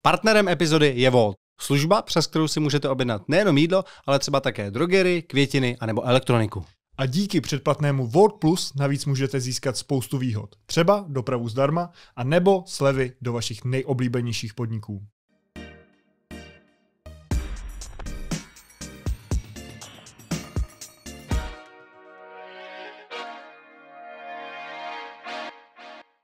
Partnerem epizody je Volt. Služba, přes kterou si můžete objednat nejenom jídlo, ale třeba také drogery, květiny anebo elektroniku. A díky předplatnému Volt Plus navíc můžete získat spoustu výhod. Třeba dopravu zdarma a nebo slevy do vašich nejoblíbenějších podniků.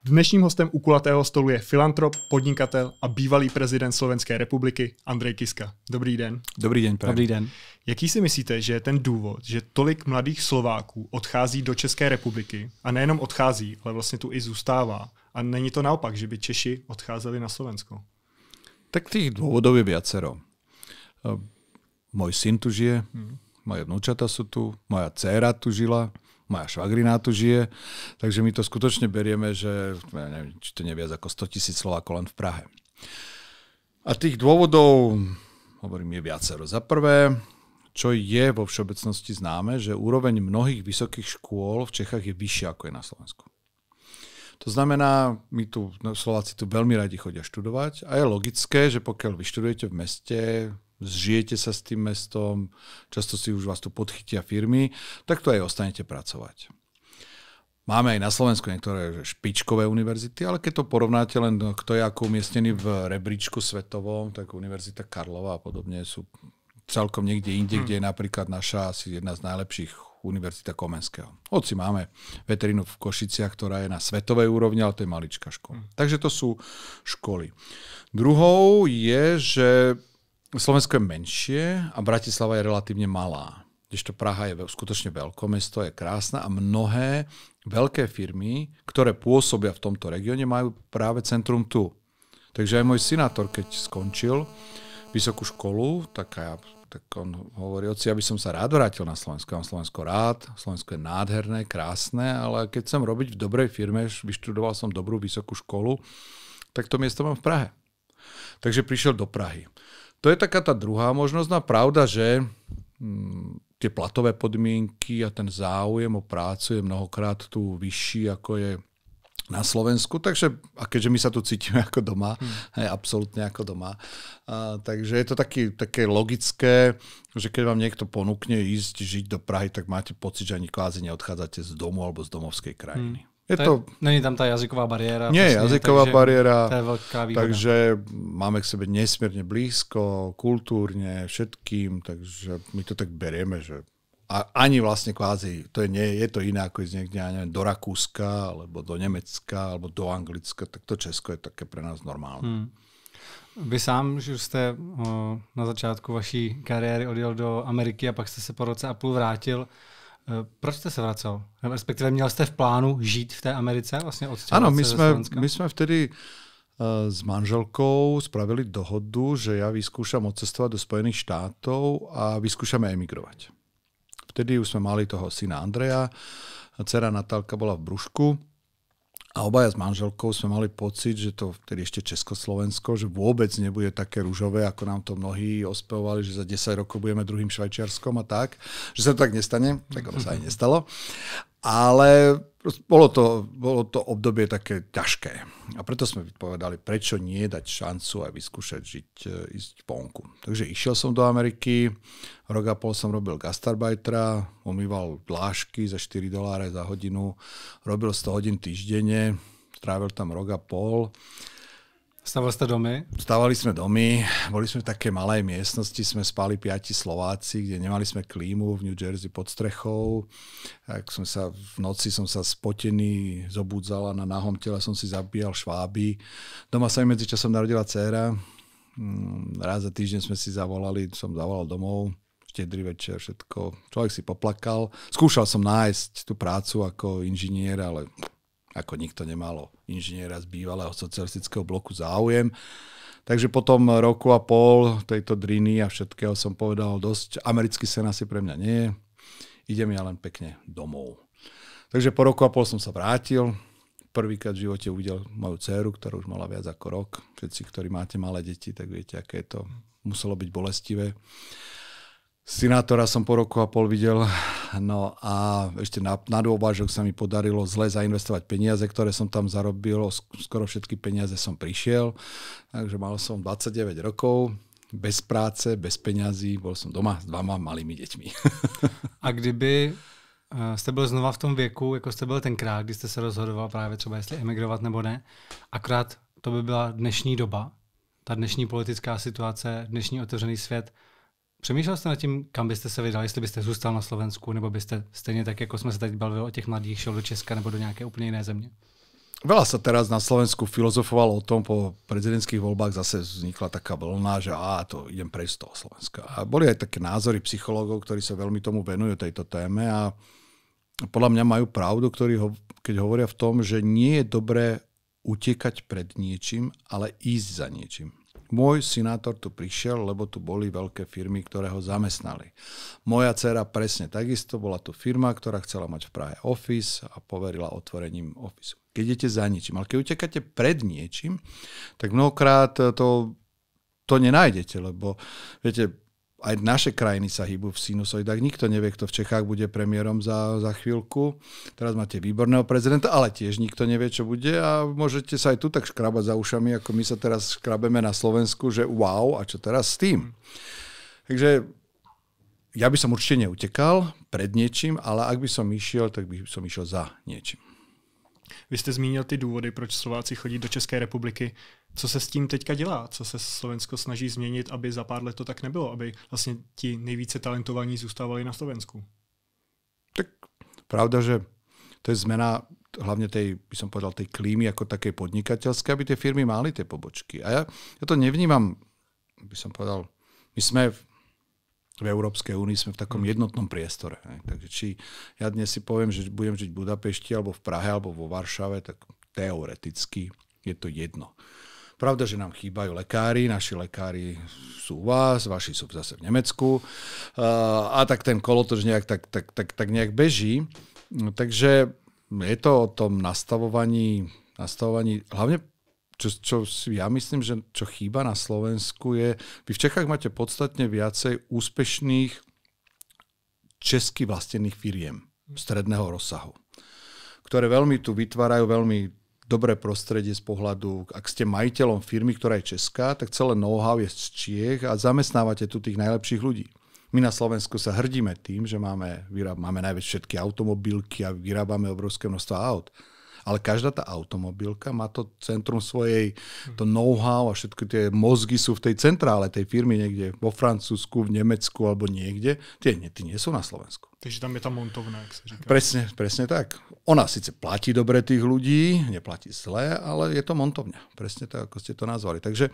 Dnešním hostem u kulatého stolu je filantrop, podnikatel a bývalý prezident Slovenské republiky Andrej Kiska. Dobrý den. Dobrý den. Dobrý den. Jaký si myslíte, že je ten důvod, že tolik mladých Slováků odchází do České republiky a nejenom odchází, ale vlastně tu i zůstává? A není to naopak, že by Češi odcházeli na Slovensko? Tak tých dôvodov je viacero. Môj syn tu žije, moje vnúčata sú tu, moja dcéra tu žila, moja švagrina tu žije, takže my to skutočne berieme, že neviem, či to nie viac ako 100 000 Slovákov len v Prahe. A tých dôvodov, hovorím, je viacero. Za prvé, čo je vo všeobecnosti známe, že úroveň mnohých vysokých škôl v Čechách je vyššia ako je na Slovensku. To znamená, my tu, Slováci tu veľmi radi chodia študovať a je logické, že pokiaľ vyštudujete v meste, zžijete sa s tým mestom, často si už vás tu podchytia firmy, tak tu aj ostanete pracovať. Máme aj na Slovensku niektoré špičkové univerzity, ale keď to porovnáte len, kto je ako umiestnený v rebríčku svetovom, tak Univerzita Karlova a podobne sú celkom niekde inde, kde je napríklad naša asi jedna z najlepších Univerzita Komenského. Hoci máme veterínu v Košiciach, ktorá je na svetovej úrovni, ale to je maličká škola. Takže to sú školy. Druhou je, že Slovensko je menšie a Bratislava je relatívne malá. Kdežto Praha je skutočne veľkomesto, je krásna a mnohé veľké firmy, ktoré pôsobia v tomto regióne, majú práve centrum tu. Takže aj môj synátor, keď skončil vysokú školu, tak on hovorí, oci, aby som sa rád vrátil na Slovensko. Mám Slovensko rád, Slovensko je nádherné, krásne, ale keď chcem robiť v dobrej firme, vyštudoval som dobrú vysokú školu, tak to miesto mám v Prahe. Takže prišiel do Prahy. To je taká tá druhá možnosť. No pravda, že tie platové podmienky a ten záujem o prácu je mnohokrát tu vyšší, ako je na Slovensku. Takže, a keďže my sa tu cítime ako doma, absolútne ako doma, takže je to také logické, že keď vám niekto ponúkne ísť žiť do Prahy, tak máte pocit, že ani kvázi neodchádzate z domu alebo z domovskej krajiny. Není tam tá jazyková bariéra? Nie je jazyková bariéra, to je veľká výhoda. Takže máme k sebe nesmierne blízko, kultúrne, všetkým, takže my to tak berieme, že ani vlastne kvázi, je to iné ako ísť niekde, neviem, do Rakúska, alebo do Nemecka, alebo do Anglicka, tak to Česko je také pre nás normálne. Vy sám, že jste na začátku vaší kariéry odjel do Ameriky a pak jste se po roce a půl vrátil. Proč jste se vracel? Respektive měl jste v plánu žít v té Americe? Vlastně áno, my sme vtedy s manželkou spravili dohodu, že ja vyskúšam odcestovať do Spojených štátov a vyskúšame emigrovať. Vtedy už sme mali toho syna Andreja, dcera Natálka bola v brúšku a obaja s manželkou sme mali pocit, že to vtedy ešte Československo, že vôbec nebude také ružové, ako nám to mnohí ospevovali, že za 10 rokov budeme druhým Švajčiarskom a tak, že sa to tak nestane, tak ono sa aj nestalo. Ale bolo to obdobie také ťažké. A preto sme povedali, prečo nie dať šancu aj vyskúšať ísť vonku. Takže išiel som do Ameriky, rok a pol som robil gastarbajtera, umýval dlášky za $4 za hodinu, robil 100 hodín týždenne, strávil tam rok a pol. Stavali ste domy? Stavali sme domy, boli sme v takej malej miestnosti, sme spali 5 Slováci, kde nemali sme klímu v New Jersey pod strechou. V noci som sa spotený zobudzal a na nahom tele som si zabíjal šváby. Doma sa mi medzičasom narodila dcéra. Raz za týždeň sme si zavolali, som zavolal domov, štedrý večer, všetko. Človek si poplakal. Skúšal som nájsť tú prácu ako inžinier, ale ako nikto nemalo inžiniera z bývalého socialistického bloku záujem. Takže potom roku a pol tejto driny a všetkého som povedal, dosť americký sen asi pre mňa nie je. Idem ja len pekne domov. Takže po roku a pol som sa vrátil. Prvýkrát v živote uvidel moju dcéru, ktorá už mala viac ako rok. Všetci, ktorí máte malé deti, tak viete, aké to muselo byť bolestivé. Senátora som po roku a pol videl, no a ešte na dôvážok sa mi podarilo zle zainvestovať peniaze, ktoré som tam zarobil, skoro všetky peniaze som prišiel, takže mal som 29 rokov, bez práce, bez peňazí, bol som doma s 2 malými deťmi. A kdyby jste byl znova v tom věku, jako jste byl tenkrát, kdy jste se rozhodoval právě třeba jestli emigrovat nebo ne, akorát to by byla dnešní doba, ta dnešní politická situace, dnešní otevřený svět. Přemýšlel jste nad tím, kam byste se vydal, jestli byste zůstal na Slovensku, nebo byste stejně tak, jako jsme se teď bavili o těch mladých, šel do Česka nebo do nějaké úplně jiné země? Veľa sa teraz na Slovensku filozofovalo o tom, po prezidentských voľbách zase vznikla taká vlna, že to idem prejsť z toho Slovenska. A boli aj také názory psychológov, ktorí sa veľmi tomu venujú tejto téme a podľa mňa majú pravdu, keď hovoria v tom, že nie je dobré utekať pred niečím, ale ísť za niečím. Môj senátor tu prišiel, lebo tu boli veľké firmy, ktoré ho zamestnali. Moja dcera presne takisto, bola tu firma, ktorá chcela mať v Prahe office a poverila otvorením office. Keď idete za niečím, ale keď utekáte pred niečím, tak mnohokrát to nenájdete, lebo viete, aj naše krajiny sa hýbu v sinusoidách. Nikto nevie, kto v Čechách bude premiérom za chvíľku. Teraz máte výborného prezidenta, ale tiež nikto nevie, čo bude a môžete sa aj tu tak škrabať za ušami, ako my sa teraz škrabeme na Slovensku, že wow, a čo teraz s tým? Takže ja by som určite neutekal pred niečím, ale ak by som išiel, tak by som išiel za niečím. Vy jste zmínil ty důvody, proč Slováci chodí do České republiky. Co se s tím teďka dělá? Co se Slovensko snaží změnit, aby za pár let to tak nebylo? Aby vlastně ti nejvíce talentovaní zůstávali na Slovensku? Tak pravda, že to je zmena hlavne tej, by som povedal, tej klímy ako takej podnikateľskej, aby tie firmy mali tie pobočky. A ja to nevnímam, by som povedal, my sme v Európskej únii, sme v takom jednotnom priestore. Takže či ja dnes si poviem, že budem žiť v Budapešti, alebo v Prahe, alebo vo Varšave, tak teoreticky je to jedno. Pravda, že nám chýbajú lekári, naši lekári sú u vás, vaši sú zase v Nemecku a tak ten kolotoč nejak, tak nejak beží. Takže je to o tom nastavovaní hlavne čo ja myslím, že čo chýba na Slovensku je, vy v Čechách máte podstatne viacej úspešných česky vlastnených firiem stredného rozsahu, ktoré veľmi tu vytvárajú veľmi dobré prostredie z pohľadu, ak ste majiteľom firmy, ktorá je česká, tak celé know-how je z Čiech a zamestnávate tu tých najlepších ľudí. My na Slovensku sa hrdíme tým, že máme najväčšie všetky automobilky a vyrábame obrovské množstvo aut. Ale každá tá automobilka má to centrum svojej, to know-how a všetky tie mozgy sú v tej centrále tej firmy niekde vo Francúzsku, v Nemecku alebo niekde. Tí nie sú na Slovensku. Takže tam je tá montovna, jak sa říká. Presne tak. Ona síce platí dobre tých ľudí, neplatí zle, ale je to montovňa. Presne tak, ako ste to nazvali. Takže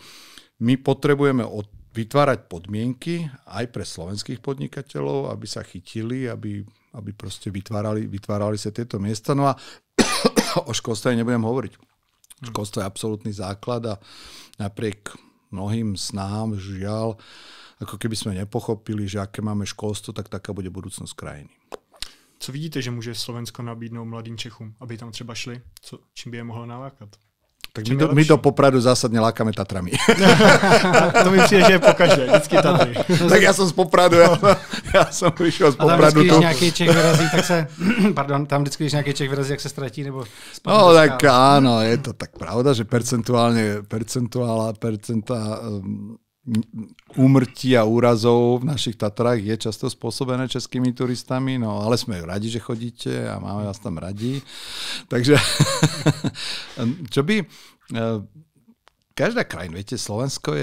my potrebujeme vytvárať podmienky aj pre slovenských podnikateľov, aby sa chytili, aby proste vytvárali sa tieto miesta. No a o školstve nebudem hovoriť. Školstvo je absolútny základ a napriek mnohým snám, žiaľ, ako keby sme nepochopili, že aké máme školstvo, tak taká bude budúcnosť krajiny. Co vidíte, že může Slovensko nabídnout mladým Čechům, aby tam třeba šli? Čím by je mohlo nalákat? Tak my do Popradu zásadne lákame Tatrami. To mi přijde, že je pokaždé, vždycky Tatry. Tak ja som z Popradu, ja som prišiel z Popradu. A tam vždycky, když nějaký Čech vyrazí, tak se, tam vždycky, když nějaký Čech vyrazí, jak se ztratí, nebo spadne. No tak áno, je to tak pravda, že úmrtí a úrazov v našich Tatrách je často spôsobené českými turistami, no ale sme radi, že chodíte a máme vás tam radi. Takže čo by každá krajina, viete, Slovensko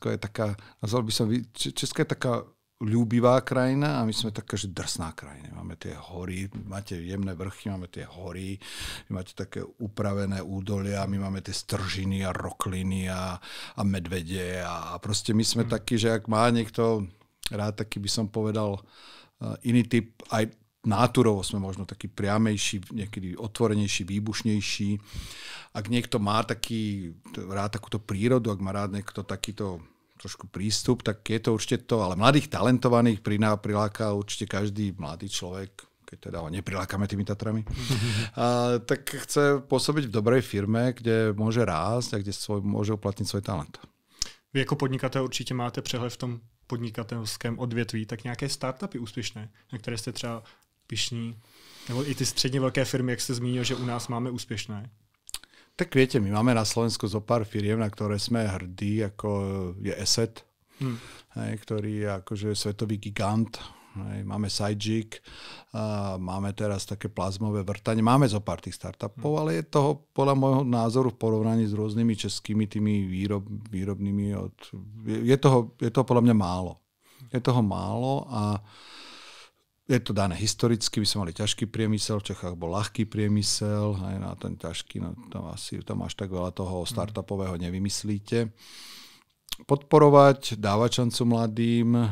je taká, nazval by som, Česká je taká ľúbivá krajina a my sme taká, že drsná krajina. Máme tie hory, máte jemné vrchy, máme tie hory, vy máte také upravené údolia, my máme tie stržiny a rokliny a medvede a proste my sme takí, že ak má niekto rád, taký by som povedal iný typ, aj náturovo sme možno taký priamejší, niekedy otvorenejší, výbušnejší. Ak niekto má rád takúto prírodu, ak má rád niekto takýto trošku prístup, tak je to určite to, ale mladých talentovaných priláka určite každý mladý človek, keď teda ho neprilákame tými Tatrami, tak chce pôsobiť v dobrej firme, kde môže rásť a kde môže uplatniť svoj talent. Vy jako podnikatel určitě máte přehled v tom podnikatelském odvětví, tak nějaké startupy úspěšné, na které jste třeba pyšní, nebo i ty středně velké firmy, jak jste zmínil, že u nás máme úspěšné. Tak viete, my máme na Slovensku zo pár firiem, na ktoré sme hrdí, ako je Asset, ktorý je akože svetový gigant. Máme Sajik, máme teraz také plazmové vrtanie, máme zo pár tých startupov, ale je toho podľa môjho názoru v porovnaní s rôznymi českými tými výrobnými, je toho podľa mňa málo. Je toho málo a je to dané historicky, my sme mali ťažký priemysel, v Čechách bol ľahký priemysel, aj na ten ťažký, no, tam až tak veľa toho startupového nevymyslíte. Podporovať, dávať šancu mladým,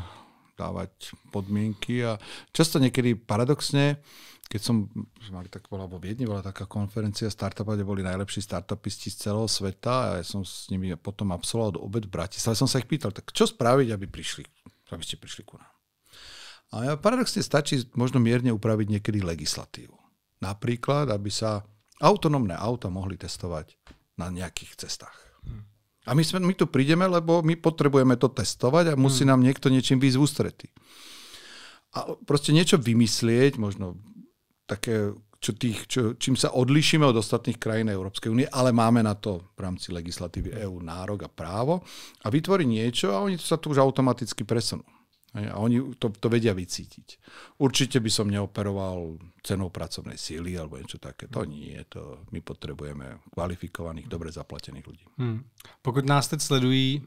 dávať podmienky a často niekedy paradoxne, keď mali tak bola vo Viedni, bola taká konferencia startupov, kde boli najlepší startupisti z celého sveta a ja som s nimi potom absolvoval do obed v Bratislave. Som sa ich pýtal, tak čo spraviť, aby ste prišli ku nám? A paradoxne stačí možno mierne upraviť niekedy legislatívu. Napríklad, aby sa autonómne auta mohli testovať na nejakých cestách. A my tu prídeme, lebo my potrebujeme to testovať a musí nám niekto niečím výjsť v ústretí. A proste niečo vymyslieť, možno také, čím sa odlíšime od ostatných krajín Európskej únie, ale máme na to v rámci legislatívy EÚ nárok a právo a vytvoriť niečo a oni sa tu už automaticky presunú. A oni to vedia vycítiť. Určite by som neoperoval cenou pracovnej síly alebo niečo také. To nie. My potrebujeme kvalifikovaných, dobre zaplatených ľudí. Pokud nás teď sledují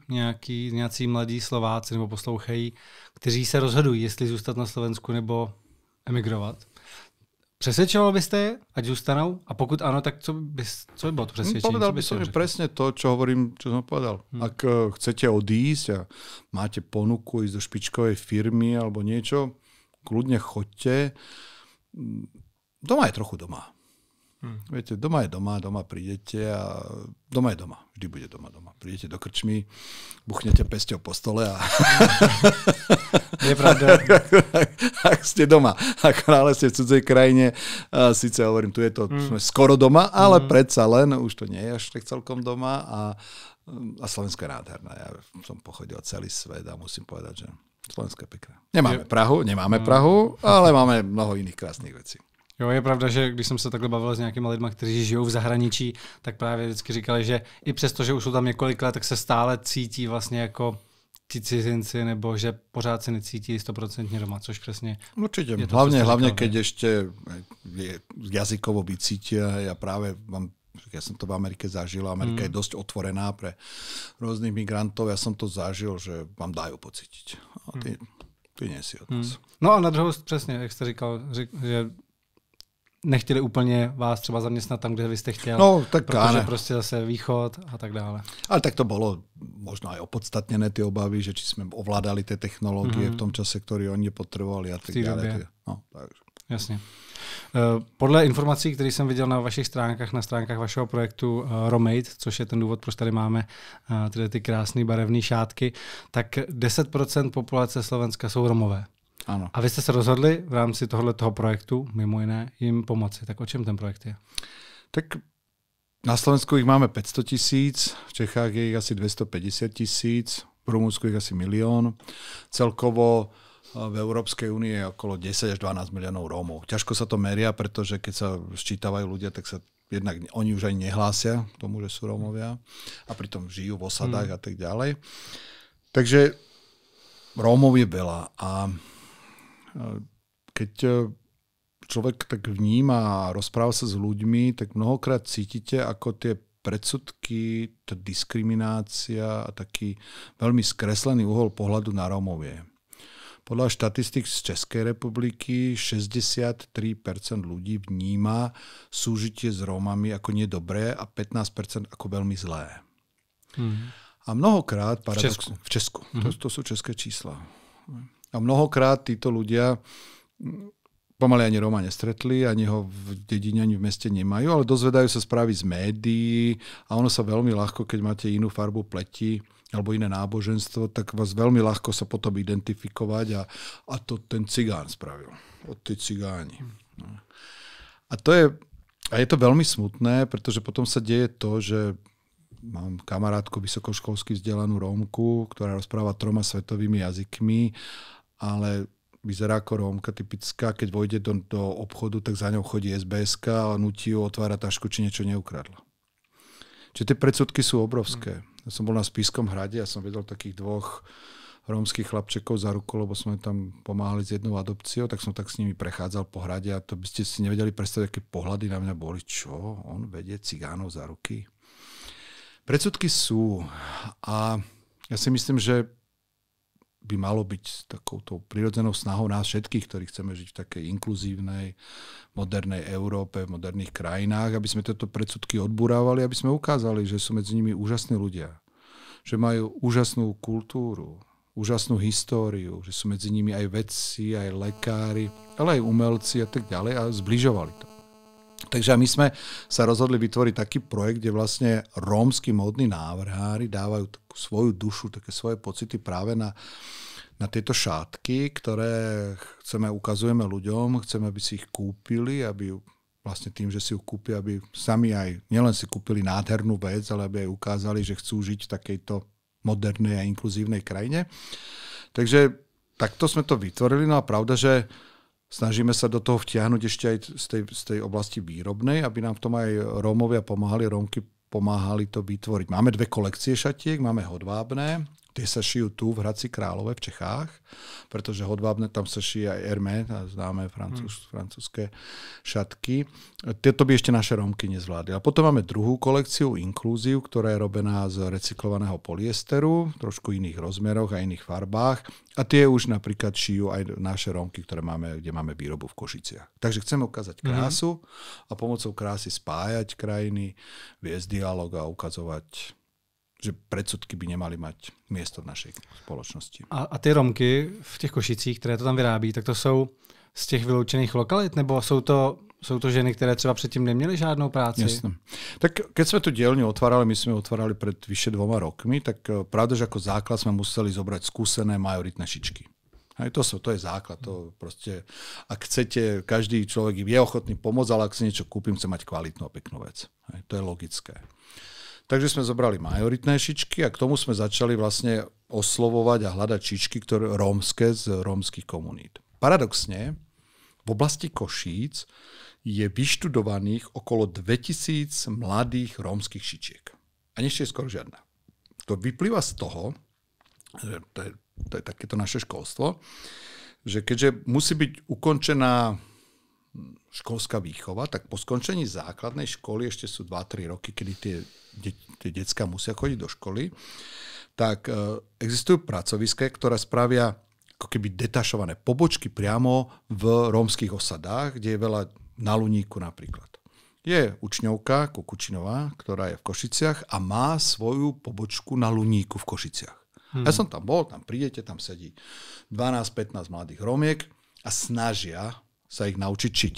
nějací mladí Slováci nebo poslouchají, kteří se rozhodují, jestli zůstat na Slovensku nebo emigrovat, přesvědčoval byste je, ať zůstanou? A pokud ano, tak co by bylo to přesvědčení? Povedal by som presne to, čo som povedal. Ak chcete odísť a máte ponuku ísť do špičkovej firmy alebo niečo, kľudne choďte. Doma je trochu doma. Viete, doma je doma prídete a doma je doma. Vždy bude doma. Prídete do krčmy, buchnete pesťou po stole a... Je pravda. Ak ste doma. Akorát ste v cudzej krajine, síce hovorím, tu je to sme skoro doma, ale predsa len, už to nie je až tak celkom doma a Slovensko je nádherné. Ja som pochodil celý svet a musím povedať, že Slovensko je pekné. Nemáme Prahu, ale máme mnoho iných krásnych vecí. Jo, je pravda, že když jsem se takhle bavil s nějakými lidmi, kteří žijou v zahraničí, tak právě vždycky říkali, že i přesto, že už jsou tam několik let, tak se stále cítí vlastně jako ti cizinci, nebo že pořád se necítí 100% doma, což přesně... Určite, hlavne keď ešte jazykovo vycítia. Ja som to v Amerike zažil, Amerika je dosť otvorená pre rôznych migrantov, ja som to zažil, že vám dajú pocítiť. A ty nie si od nás. No a na druhou přesně, jak jste říkal, že nechtěli úplně vás třeba zaměstnat tam, kde vy jste chtěl, no, tak protože prostě zase východ a tak dále. Ale tak to bolo možno aj opodstatnené tie obavy, že či sme ovládali tie technológie v tom čase, ktorý oni potrebovali a tak dále. No, takže. Jasně. Podle informací, které jsem viděl na vašich stránkách, na stránkách vašeho projektu Romade, což je ten důvod, proč tady máme tyhle ty krásné barevné šátky, tak 10% populace Slovenska jsou Romové. Ano. A vy jste se rozhodli v rámci tohoto projektu, mimo jiné, jim pomoci. Tak o čem ten projekt je? Tak na Slovensku ich máme 500 000, v Čechách je ich asi 250 000, v Rumunsku ich asi 1 000 000. Celkovo v Európskej únii je okolo 10 až 12 miliónov Rómov. Ťažko sa to meria, pretože keď sa sčítavajú ľudia, tak sa jednak oni už aj nehlásia k tomu, že sú Rómovia a pritom žijú v osadách a tak ďalej. Takže Rómov je veľa a keď človek tak vníma a rozpráva sa s ľuďmi, tak mnohokrát cítite, ako tie predsudky, tá diskriminácia a taký veľmi skreslený uhol pohľadu na Rómov je. Podľa štatistik z Českej republiky 63% ľudí vníma súžitie s Rómami ako nedobré a 15% ako veľmi zlé. A mnohokrát... V Česku. To sú české čísla. A mnohokrát títo ľudia pomaly ani Róma nestretli, ani ho v dedine, ani v meste nemajú, ale dozvedajú sa správy z médií a ono sa veľmi ľahko, keď máte inú farbu pleti alebo iné náboženstvo, tak vás veľmi ľahko sa potom identifikovať a to ten cigán spravil. Od tí cigáni. A je to veľmi smutné, pretože potom sa deje to, že mám kamarátku vysokoškolsky vzdelanú Rómku, ktorá rozpráva 3 svetovými jazykmi, ale vyzerá ako Rómka typická. Keď vojde do obchodu, tak za ňou chodí SBS-ka a nutí ju otvárať tašku, či niečo neukradla. Čiže tie predsudky sú obrovské. Ja som bol na Spišskom hrade a som vedel takých 2 rómskych chlapčekov za ruku, lebo sme tam pomáhali s jednou adopciou, tak som tak s nimi prechádzal po hrade a to by ste si nevedeli predstaviť, aké pohľady na mňa boli. Čo? On vedie cigánov za ruky? Predsudky sú a ja si myslím, že by malo byť takouto prirodzenou snahou nás všetkých, ktorí chceme žiť v takej inkluzívnej, modernej Európe, v moderných krajinách, aby sme tieto predsudky odburávali, aby sme ukázali, že sú medzi nimi úžasní ľudia, že majú úžasnú kultúru, úžasnú históriu, že sú medzi nimi aj vedci, aj lekári, ale aj umelci a tak ďalej a zbližovali to. Takže my sme sa rozhodli vytvoriť taký projekt, kde vlastne rómski módni návrhári dávajú takú svoju dušu, také svoje pocity práve na tieto šátky, ktoré ukazujeme ľuďom, chceme, aby si ich kúpili, aby vlastne tým, že si ju kúpia, aby sami aj nielen si kúpili nádhernú vec, ale aby aj ukázali, že chcú žiť v takejto modernej a inkluzívnej krajine. Takže takto sme to vytvorili. No a pravda, že snažíme sa do toho vtiahnuť ešte aj z tej oblasti výrobnej, aby nám v tom aj Rómovia pomáhali, Rómky pomáhali to vytvoriť. Máme 2 kolekcie šatiek, máme hodvábne, tie sa šijú tu v Hradci Králové v Čechách, pretože hodvábne tam sa šije aj Hermès, známe francúzske šatky. Tieto by ešte naše Rómky nezvládli. A potom máme druhú kolekciu Inklúziu, ktorá je robená z recyklovaného polyesteru, trošku iných rozmeroch a iných farbách. A tie už napríklad šijú aj naše Rómky, kde máme výrobu v Košiciach. Takže chceme ukázať krásu a pomocou krásy spájať krajiny, viesť dialog a ukazovať, že predsudky by nemali mať miesto v našej společnosti. A ty Romky v těch Košicích, které to tam vyrábí, tak to jsou z těch vyloučených lokalit, nebo jsou to ženy, které třeba předtím neměly žádnou práci? Jasne. Tak keď sme tu dielňu otvárali, my sme otvárali pred vyše 2 rokmi, tak pravda, že ako základ sme museli zobrať skúsené majoritné šičky. Hej, to je základ. To proste, ak chcete, každý človek je ochotný pomôcť, ale ak si niečo kúpim, chce mať kvalitnú a peknú vec. Hej, to je logické. Takže sme zobrali majoritné šičky a k tomu sme začali vlastne oslovovať a hľadať šičky, ktoré rómske z rómskych komunít. Paradoxne, v oblasti Košíc je vyštudovaných okolo 2000 mladých rómskych šičiek. A ešte je skoro žiadna. To vyplýva z toho, že to je takéto naše školstvo, že keďže musí byť ukončená školská výchova, tak po skončení základnej školy ešte sú 2-3 roky, kedy tie decká musia chodiť do školy, tak existujú pracoviska, ktoré spravia ako keby detašované pobočky priamo v rómskych osadách, kde je veľa na Luníku napríklad. Je učňovka Kukučinová, ktorá je v Košiciach a má svoju pobočku na Luníku v Košiciach. Ja som tam bol, tam prídete, tam sedí 12-15 mladých Rómiek a snažia sa ich naučiť šiť.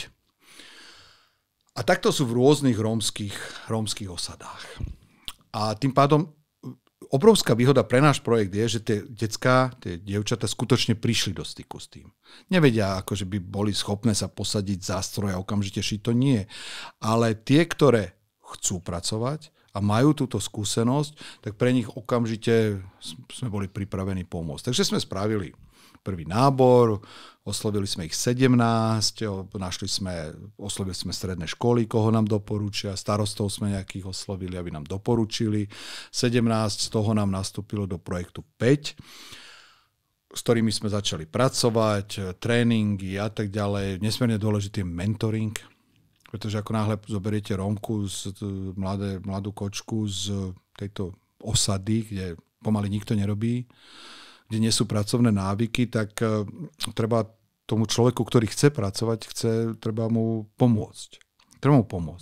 A takto sú v rôznych rómskych osadách. A tým pádom obrovská výhoda pre náš projekt je, že tie dievčatá skutočne prišli do styku s tým. Nevedia, akože by boli schopné sa posadiť za stroj a okamžite šiť, to nie. Ale tie, ktoré chcú pracovať a majú túto skúsenosť, tak pre nich okamžite sme boli pripravení pomôcť. Takže sme spravili prvý nábor, oslovili sme ich 17, oslovili sme stredné školy, koho nám doporučia, starostov sme nejakých oslovili, aby nám doporučili. 17 z toho nám nastúpilo do projektu 5, s ktorými sme začali pracovať, tréningy a tak ďalej. Nesmierne dôležitý je mentoring, pretože ako náhle zoberiete Rómku, mladú kočku z tejto osady, kde pomaly nikto nerobí, kde nie sú pracovné návyky, tak treba tomu človeku, ktorý chce pracovať, treba mu pomôcť.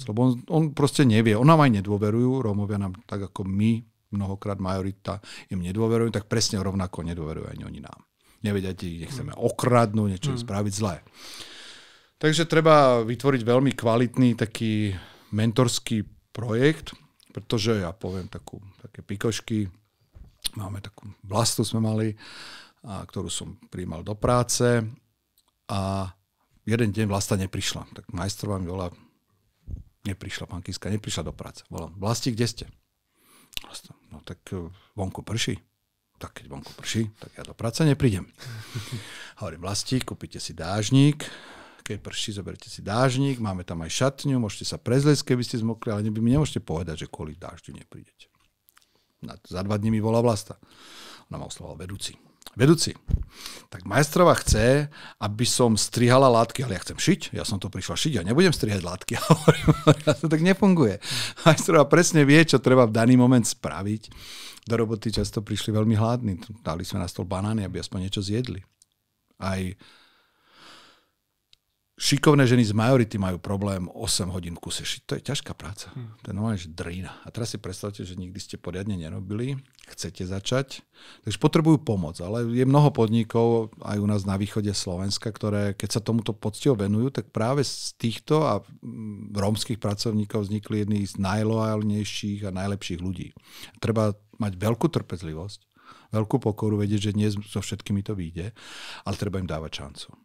Lebo on proste nevie. On nám aj nedôverujú, Rómovia nám tak ako my, mnohokrát majorita im nedôverujú, tak presne rovnako nedôverujú ani oni nám. Nevedia, ich nechceme okradnúť, niečo spraviť zlé. Takže treba vytvoriť veľmi kvalitný taký mentorský projekt, pretože ja poviem také pikošky. Máme takú Vlastu sme mali, ktorú som prijímal do práce a jeden deň Vlasta neprišla. Tak majstrová mi volá, neprišla, pán Kiska, neprišla do práce. Volám, Vlasti, kde ste? No tak vonku prší. Tak keď vonku prší, tak ja do práce neprídem. Hovorím, Vlastík, kúpite si dážnik, keď prší, zoberte si dážnik, máme tam aj šatňu, môžete sa prezliecť, keby ste zmokli, ale vy mi nemôžete povedať, že kvôli dážďu neprídete. Za 2 dní mi volá Vlasta. Ona ma oslovoval vedúci. Tak majstrova chce, aby som strihala látky, ale ja chcem šiť. Ja som to prišla šiť, ja nebudem strihať látky. To tak nefunguje. Majstrova presne vie, čo treba v daný moment spraviť. Do roboty často prišli veľmi hladní. Dali sme na stôl banány, aby aspoň niečo zjedli. Aj šikovné ženy z majority majú problém 8 hodín v kuse šiť. To je ťažká práca. To je normálne, že drína. A teraz si predstavte, že nikdy ste poriadne nerobili, chcete začať, takže potrebujú pomoc. Ale je mnoho podnikov aj u nás na východe Slovenska, ktoré, keď sa tomuto poctivo venujú, tak práve z týchto a rómskych pracovníkov vznikli jedni z najloajálnejších a najlepších ľudí. Treba mať veľkú trpezlivosť, veľkú pokoru, vedieť, že nie so všetkými to vyjde, ale treba im dávať šancu.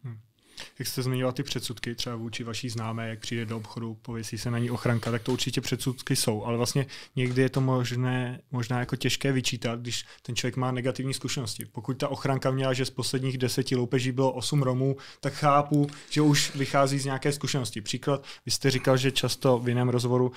Jak jste zmiňoval ty předsudky, třeba vůči vaší známé, jak přijde do obchodu, pověsí se na ní ochranka, tak to určitě předsudky jsou, ale vlastně někdy je to možná jako těžké vyčítat, když ten člověk má negativní zkušenosti. Pokud ta ochranka měla, že z posledních 10 loupeží bylo 8 Romů, tak chápu, že už vychází z nějaké zkušenosti. Příklad, vy jste říkal, že často v jiném rozhovoru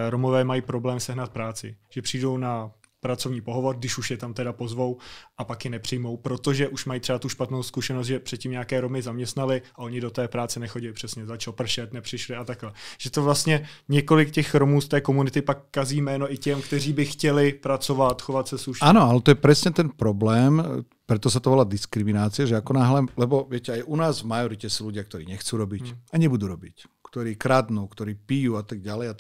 Romové mají problém sehnat práci, že přijdou na pracovní pohovor, když už je tam teda pozvou a pak je nepřijmou, protože už mají třeba tu špatnou zkušenost, že předtím nějaké Romy zaměstnali a oni do té práce nechodí, přesně začalo pršet, nepřišli a takhle. Že to vlastně několik těch Romů z té komunity pak kazí jméno i těm, kteří by chtěli pracovat, chovat se slušne. Áno, ale to je presne ten problém, preto sa to volá diskriminácia, že ako náhle, lebo viete, aj u nás v majorite sú ľudia, ktorí nechcú robiť a nebudú robiť, ktorí kradnú, ktorí pijú a tak ďalej,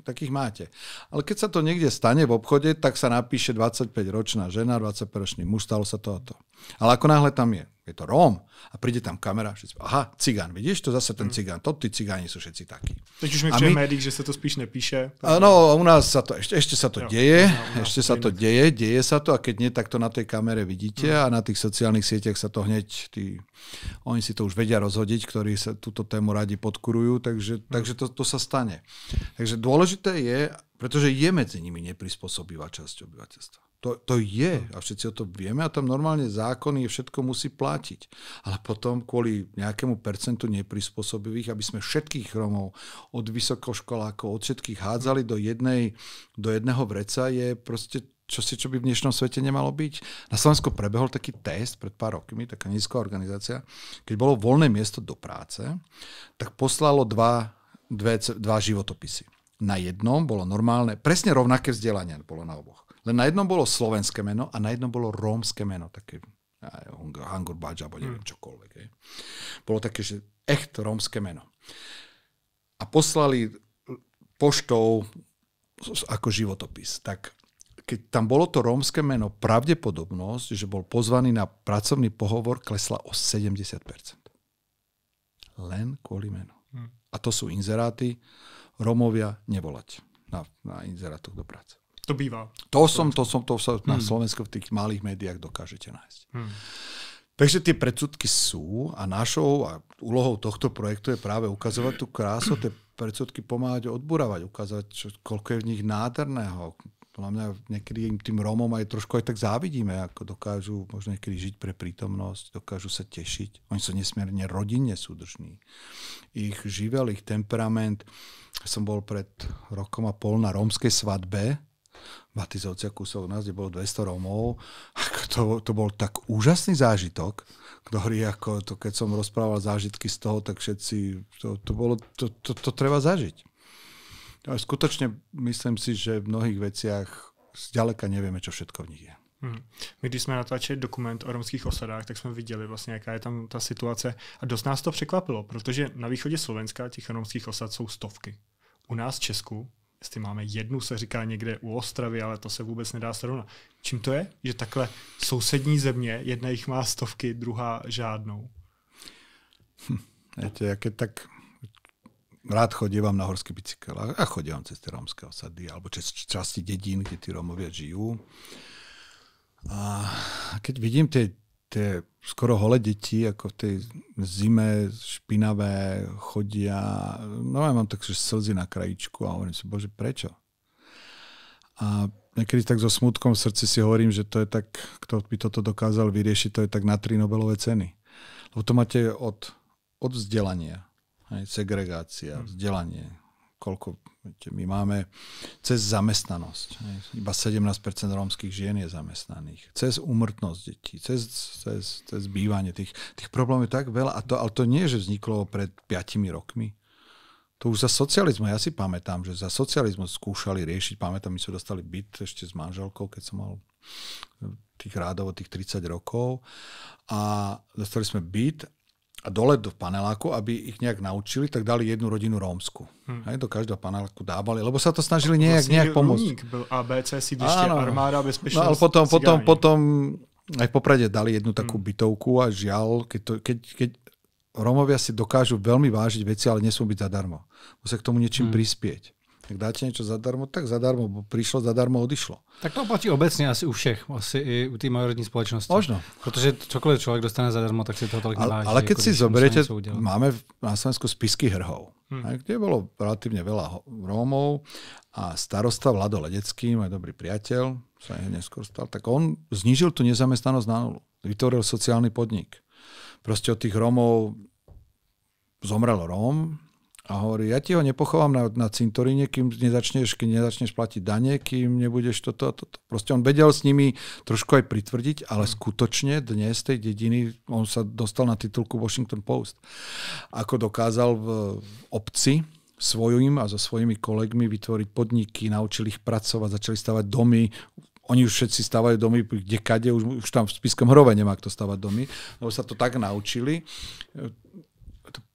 takých máte. Ale keď sa to niekde stane v obchode, tak sa napíše 25-ročná žena, 25-ročný muž, stalo sa to a to. Ale ako náhle tam je to Róm a príde tam kamera, všetci, aha, cigán, vidíš, to zase ten cigán, to tí cigáni sú všetci takí. Teď už mi přijde médiích, že sa to spíš nepíše. No, u nás sa to, ešte sa to deje, deje sa to a keď nie, tak to na tej kamere vidíte a na tých sociálnych sieťach sa to hneď, oni si to už vedia rozhodiť, ktorí sa túto tému radi podkurujú, takže to sa stane. Takže dôležité je, pretože je medzi nimi neprispôsobivá časť obyvateľstva. To je a všetci o to vieme a tam normálne zákony všetko musí platiť. Ale potom kvôli nejakému percentu neprispôsobivých, aby sme všetkých Romov od vysokoškolákov, od všetkých hádzali do jedného vreca, je proste čo by v dnešnom svete nemalo byť. Na Slovensku prebehol taký test pred pár rokmi, taká nízka organizácia, keď bolo voľné miesto do práce, tak poslalo dva životopisy. Na jednom bolo normálne, presne rovnaké vzdelanie bolo na oboch. Len na jednom bolo slovenské meno a na jednom bolo rómske meno, také Hangur Badža, alebo neviem čokoľvek. Bolo také, že echt rómske meno. A poslali poštou ako životopis. Tak keď tam bolo to rómske meno, pravdepodobnosť, že bol pozvaný na pracovný pohovor, klesla o 70%. Len kvôli menu. A to sú inzeráty, Rómovia nevolať na inzerátoch do práce. To býva. To sa na Slovensku v tých malých médiách dokážete nájsť. Takže tie predsudky sú a našou a úlohou tohto projektu je práve ukazovať tú krásu, tie predsudky pomáhať odburávať, ukázať, koľko je v nich nádherného. Podľa mňa niekedy tým Rómom aj trošku aj tak závidíme, ako dokážu možno niekedy žiť pre prítomnosť, dokážu sa tešiť. Oni sú nesmierne rodinne súdržní. Ich živel, ich temperament. Som bol pred rokom a pol na rómskej svadbe v Batizovciach kúsok u nás, kde bolo 200 Rómov. To bol tak úžasný zážitok, ktorý keď som rozprával zážitky z toho, tak všetci, to treba zažiť. Skutočne myslím si, že v mnohých veciach zďaleka nevieme, čo všetko v nich je. My když jsme natáčeli dokument o romských osadách, tak jsme viděli vlastně, jaká je tam ta situace a dost nás to překvapilo, protože na východě Slovenska těch romských osad jsou stovky. U nás v Česku, jestli máme jednu, se říká někde u Ostravy, ale to se vůbec nedá srovnat. Čím to je? Že takhle sousední země, jedna jich má stovky, druhá žádnou. Viete, ja keď tak rád chodievam na horský bicykel a chodievam cez tie rómske osady alebo cez časti dedín, kde tí Rómovia žijú. A keď vidím tie skoro holé deti, ako v tej zime špinavé chodia, no ja mám tak slzy na krajičku a hovorím si, bože, prečo? A niekedy tak so smutkom v srdci si hovorím, že to je tak, kto by toto dokázal vyriešiť, to je tak na 3 Nobelové ceny. Lebo to máte od vzdelania, segregácia, vzdelanie, koľko my máme cez zamestnanosť. Iba 17% rómskych žien je zamestnaných. Cez úmrtnosť detí, cez bývanie. Tých problémov je tak veľa. Ale to nie, že vzniklo pred 5 rokmi. To už za socializmu. Ja si pamätám, že za socializmu skúšali riešiť. Pamätám, my sme dostali byt ešte s manželkou, keď som mal tých rádovo tých 30 rokov. A dostali sme byt a dole do paneláku, aby ich nejak naučili, tak dali jednu rodinu rómsku. Do každého paneláku dávali, lebo sa to snažili nejak pomôcť. Byl ABC, sídlište, armáda, bezpečnosť. No, ale potom aj v Poprade dali jednu takú bytovku a žiaľ, keď Rómovia si dokážu veľmi vážiť veci, ale nesmú byť zadarmo. Musia k tomu niečím prispieť. Ak dáte niečo zadarmo, tak zadarmo prišlo, zadarmo odišlo. Tak to platí obecně asi u všech, asi i u té majoritní společnosti. Možno. Protože čokoliv člověk dostane zadarmo, tak si toho tolik neváží. Ale keď si zoberiete, máme na Slovensku spisky Hrhov, kde bolo relatívne veľa Rómov a starosta Vlado Ledecký, môj dobrý priateľ, sa neskôr stal, tak on znížil tú nezamestnanosť na nulu. Vytvoril sociálny podnik. Proste od tých Rómov zomrel Róm, a hovorí, ja ti ho nepochovám na cintoríne, keď nezačneš platiť dane, kým nebudeš toto. Proste on vedel s nimi trošku aj pritvrdiť, ale skutočne dnes tej dediny, on sa dostal na titulku Washington Post. Ako dokázal v obci svojím a so svojimi kolegmi vytvoriť podniky, naučili ich pracovať, začali stavať domy. Oni už všetci stavajú domy, kdekade, už tam v Spiskom Hrove nemá kto stavať domy, lebo sa to tak naučili.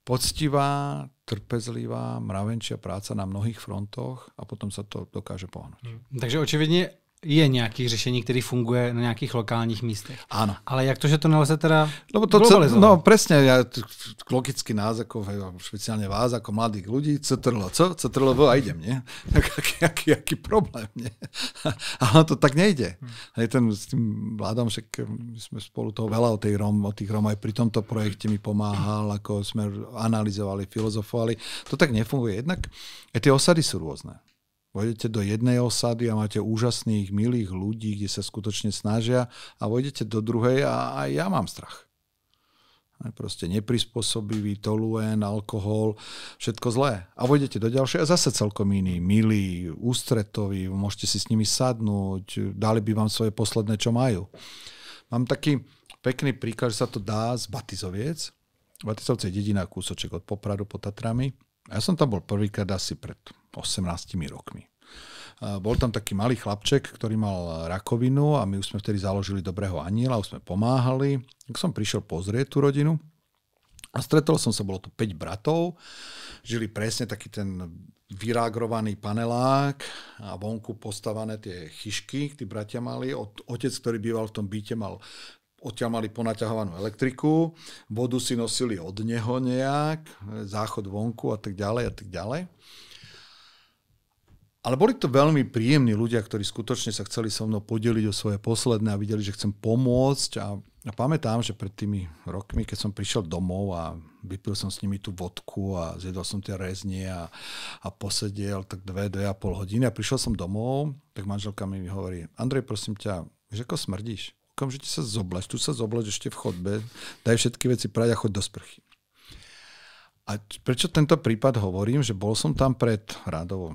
Poctivá, trpezlivá, mravenčia práca na mnohých frontoch a potom sa to dokáže pohnúť. Takže očividně je nějaké řešení, které funguje na nějakých lokálních místech. Áno. Ale jak to, že to nelze teda globalizovať? No presne, logicky nás, ako špeciálne vás, ako mladých ľudí, CTRL a idem, nie? Aký problém, nie? Ale to tak nejde. S tým vládom, však my sme spolu toho veľa o tých Róm aj pri tomto projekte mi pomáhal, ako sme analyzovali, filozofovali. To tak nefunguje. Jednak tie osady sú rôzne. Vojdete do jednej osady a máte úžasných, milých ľudí, kde sa skutočne snažia a vojdete do druhej a aj ja mám strach. Proste neprispôsobivý, toluen, alkohol, všetko zlé. A vojdete do ďalšej a zase celkom iný, milý, ústretový, môžete si s nimi sadnúť, dali by vám svoje posledné, čo majú. Mám taký pekný príklad, že sa to dá z Batizoviec. Batizovce je dedina, kúsoček od Popradu pod Tatrami. Ja som tam bol prvýkrát asi pred 18 rokmi. Bol tam taký malý chlapček, ktorý mal rakovinu a my už sme vtedy založili Dobrého aniela, už sme pomáhali. Tak som prišiel pozrieť tú rodinu a stretol som sa, bolo to 5 bratov, žili presne taký ten vyrágrovaný panelák a vonku postavané tie chyšky, tí bratia mali. Otec, ktorý býval v tom byte, odtiaľ mali ponaťahovanú elektriku, vodu si nosili od neho nejak, záchod vonku a tak ďalej a tak ďalej. Ale boli to veľmi príjemní ľudia, ktorí skutočne sa chceli so mnou podeliť o svoje posledné a videli, že chcem pomôcť. A pamätám, že pred tými rokmi, keď som prišiel domov a vypil som s nimi tú vodku a zjedol som tie reznie a posedel tak 2,5 hodiny a prišiel som domov, tak manželka mi hovorí, Andrej, prosím ťa, vieš, ako smrdíš? Okamžite sa zobleč, tu sa zobleč ešte v chodbe, daj všetky veci prať a choď do sprchy. A prečo tento prípad hovorím, že bol som tam pred rádovo